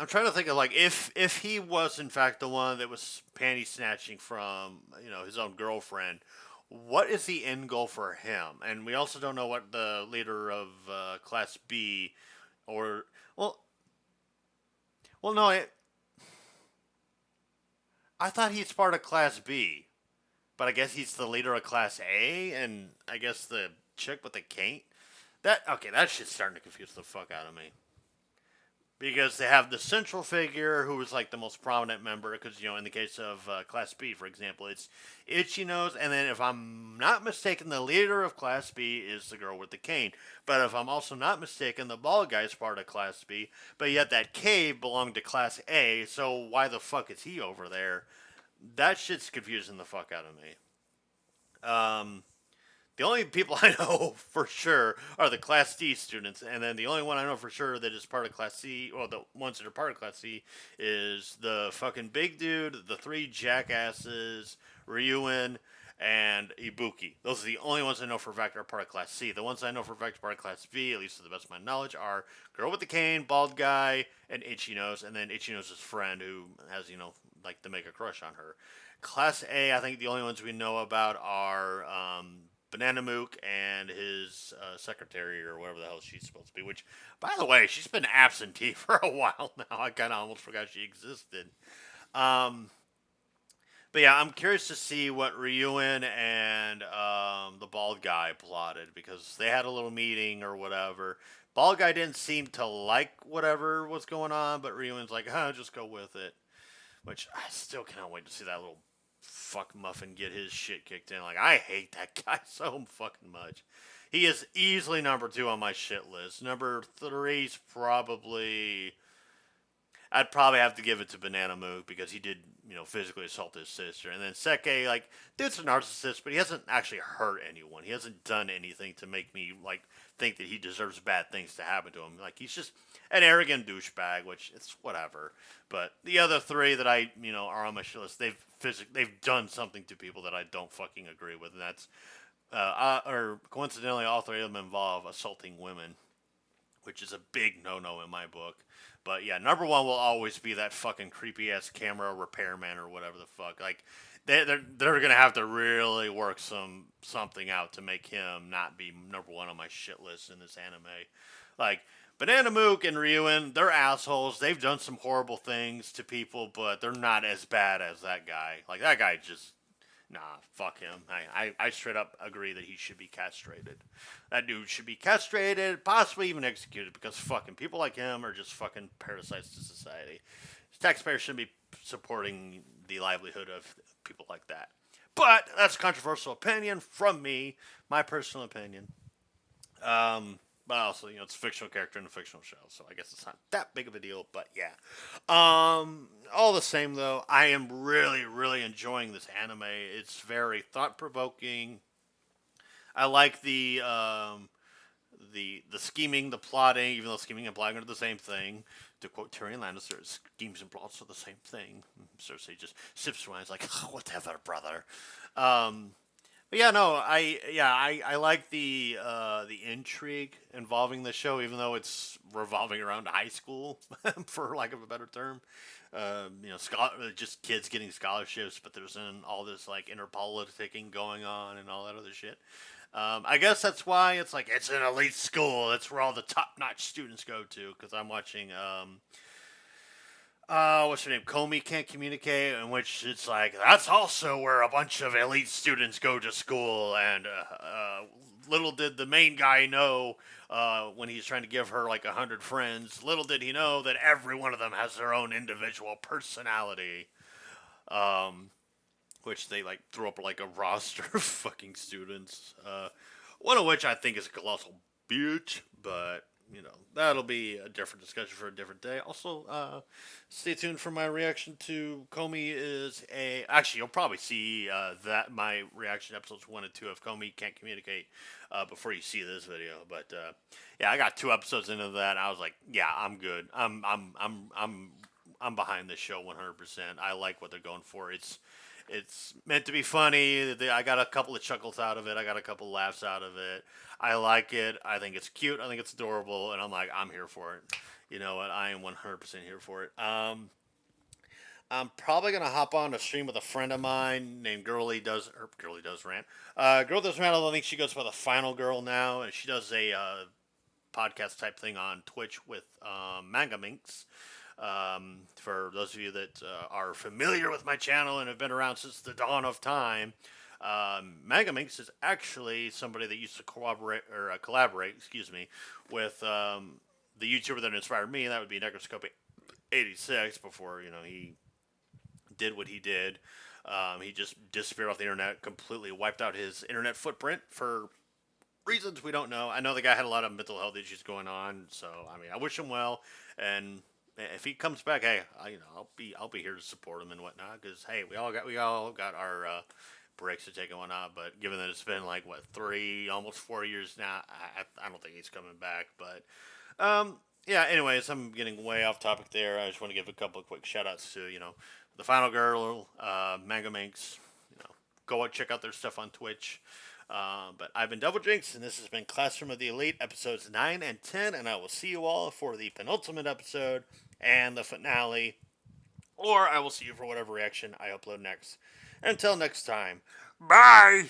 trying to think of, like, if he was, in fact, the one that was panty snatching from, you know, his own girlfriend, what is the end goal for him? And we also don't know what the leader of Class B, or, well, no, I thought he's part of Class B. But I guess he's the leader of Class A, and I guess the chick with the cane. That shit's starting to confuse the fuck out of me. Because they have the central figure who was like the most prominent member, because, you know, in the case of Class B, for example, it's Ichino's, and then if I'm not mistaken, the leader of Class B is the girl with the cane. But if I'm also not mistaken, the bald guy's part of Class B, but yet that cave belonged to Class A, so why the fuck is he over there? That shit's confusing the fuck out of me. The only people I know for sure are the Class D students, and then the only one I know for sure that is part of Class C, well, the ones that are part of Class C, is the fucking big dude, the three jackasses, Ryuen, and Ibuki. Those are the only ones I know for a fact are part of Class C. The ones I know for a fact are part of Class B, at least to the best of my knowledge, are Girl with the Cane, Bald Guy, and Ichino's, and then Ichino's friend who has, you know, like to make a crush on her. Class A, I think the only ones we know about are Banana Mook and his secretary, or whatever the hell she's supposed to be. Which, by the way, she's been absentee for a while now. I kind of almost forgot she existed. But yeah, I'm curious to see what Ryuen and the bald guy plotted because they had a little meeting or whatever. Bald guy didn't seem to like whatever was going on, but Ryuen's like, huh, just go with it. Which I still cannot wait to see that little fuck muffin get his shit kicked in. Like, I hate that guy so fucking much. He is easily number 2 on my shit list. Number 3's probably. I'd probably have to give it to Banana Moog because he did, physically assault his sister. And then Seke, like, dude's a narcissist, but he hasn't actually hurt anyone. He hasn't done anything to make me, like, think that he deserves bad things to happen to him. Like, he's just an arrogant douchebag, which it's whatever. But the other 3 that I, are on my shit list, they've done something to people that I don't fucking agree with, and that's, or coincidentally, all 3 of them involve assaulting women, which is a big no-no in my book. But yeah, number 1 will always be that fucking creepy ass camera repairman or whatever the fuck. Like they're gonna have to really work something out to make him not be number 1 on my shit list in this anime. Like Banana Mook and Ryuen, they're assholes. They've done some horrible things to people, but they're not as bad as that guy. Like that guy just. Nah, fuck him. I straight up agree that he should be castrated. That dude should be castrated, possibly even executed, because fucking people like him are just fucking parasites to society. Taxpayers shouldn't be supporting the livelihood of people like that. But that's a controversial opinion from me, my personal opinion. But also, it's a fictional character in a fictional show, so I guess it's not that big of a deal, but yeah. All the same, though, I am really, really enjoying this anime. It's very thought-provoking. I like the scheming, the plotting, even though scheming and plotting are the same thing. To quote Tyrion Lannister, schemes and plots are the same thing. Cersei just sips wine, like, whatever, brother. But yeah, no, I like the intrigue involving the show, even though it's revolving around high school, for lack of a better term. Just kids getting scholarships, but there's all this like inner politicking going on and all that other shit. I guess that's why it's an elite school. That's where all the top-notch students go to. Because I'm watching what's her name? Comey Can't Communicate, in which it's like, that's also where a bunch of elite students go to school, and little did the main guy know, when he's trying to give her like 100 friends, little did he know that every one of them has their own individual personality, which they like throw up like a roster of fucking students, one of which I think is a colossal bitch, but that'll be a different discussion for a different day. Also, stay tuned for my reaction to Comey actually, you'll probably see that my reaction episodes 1 and 2 of Comey Can't Communicate before you see this video. But yeah, I got 2 episodes into that. I was like, yeah, I'm good. I'm behind this show 100%. I like what they're going for. It's meant to be funny. I got a couple of chuckles out of it. I got a couple of laughs out of it. I like it. I think it's cute. I think it's adorable. And I'm like, I'm here for it. You know what? I am 100% here for it. I'm probably going to hop on a stream with a friend of mine named Girly Does Rant. Girl Does Rant, I think she goes by the Final Girl now. And she does a podcast type thing on Twitch with Manga Minx. For those of you that are familiar with my channel and have been around since the dawn of time, Manga Minx is actually somebody that used to collaborate, with the YouTuber that inspired me, and that would be Necroscope86, before, he did what he did. He just disappeared off the internet, completely wiped out his internet footprint for reasons we don't know. I know the guy had a lot of mental health issues going on, so, I wish him well, and if he comes back, hey, I'll be here to support him and whatnot. Because hey, we all got our breaks to take and whatnot. But given that it's been like 3, almost 4 years now, I don't think he's coming back. But yeah. Anyways, I'm getting way off topic there. I just want to give a couple of quick shout outs to the Final Girl, Manga Minx. Go check out their stuff on Twitch. But I've been Double Jinx, and this has been Classroom of the Elite, episodes 9 and 10, and I will see you all for the penultimate episode and the finale, or I will see you for whatever reaction I upload next. Until next time, bye!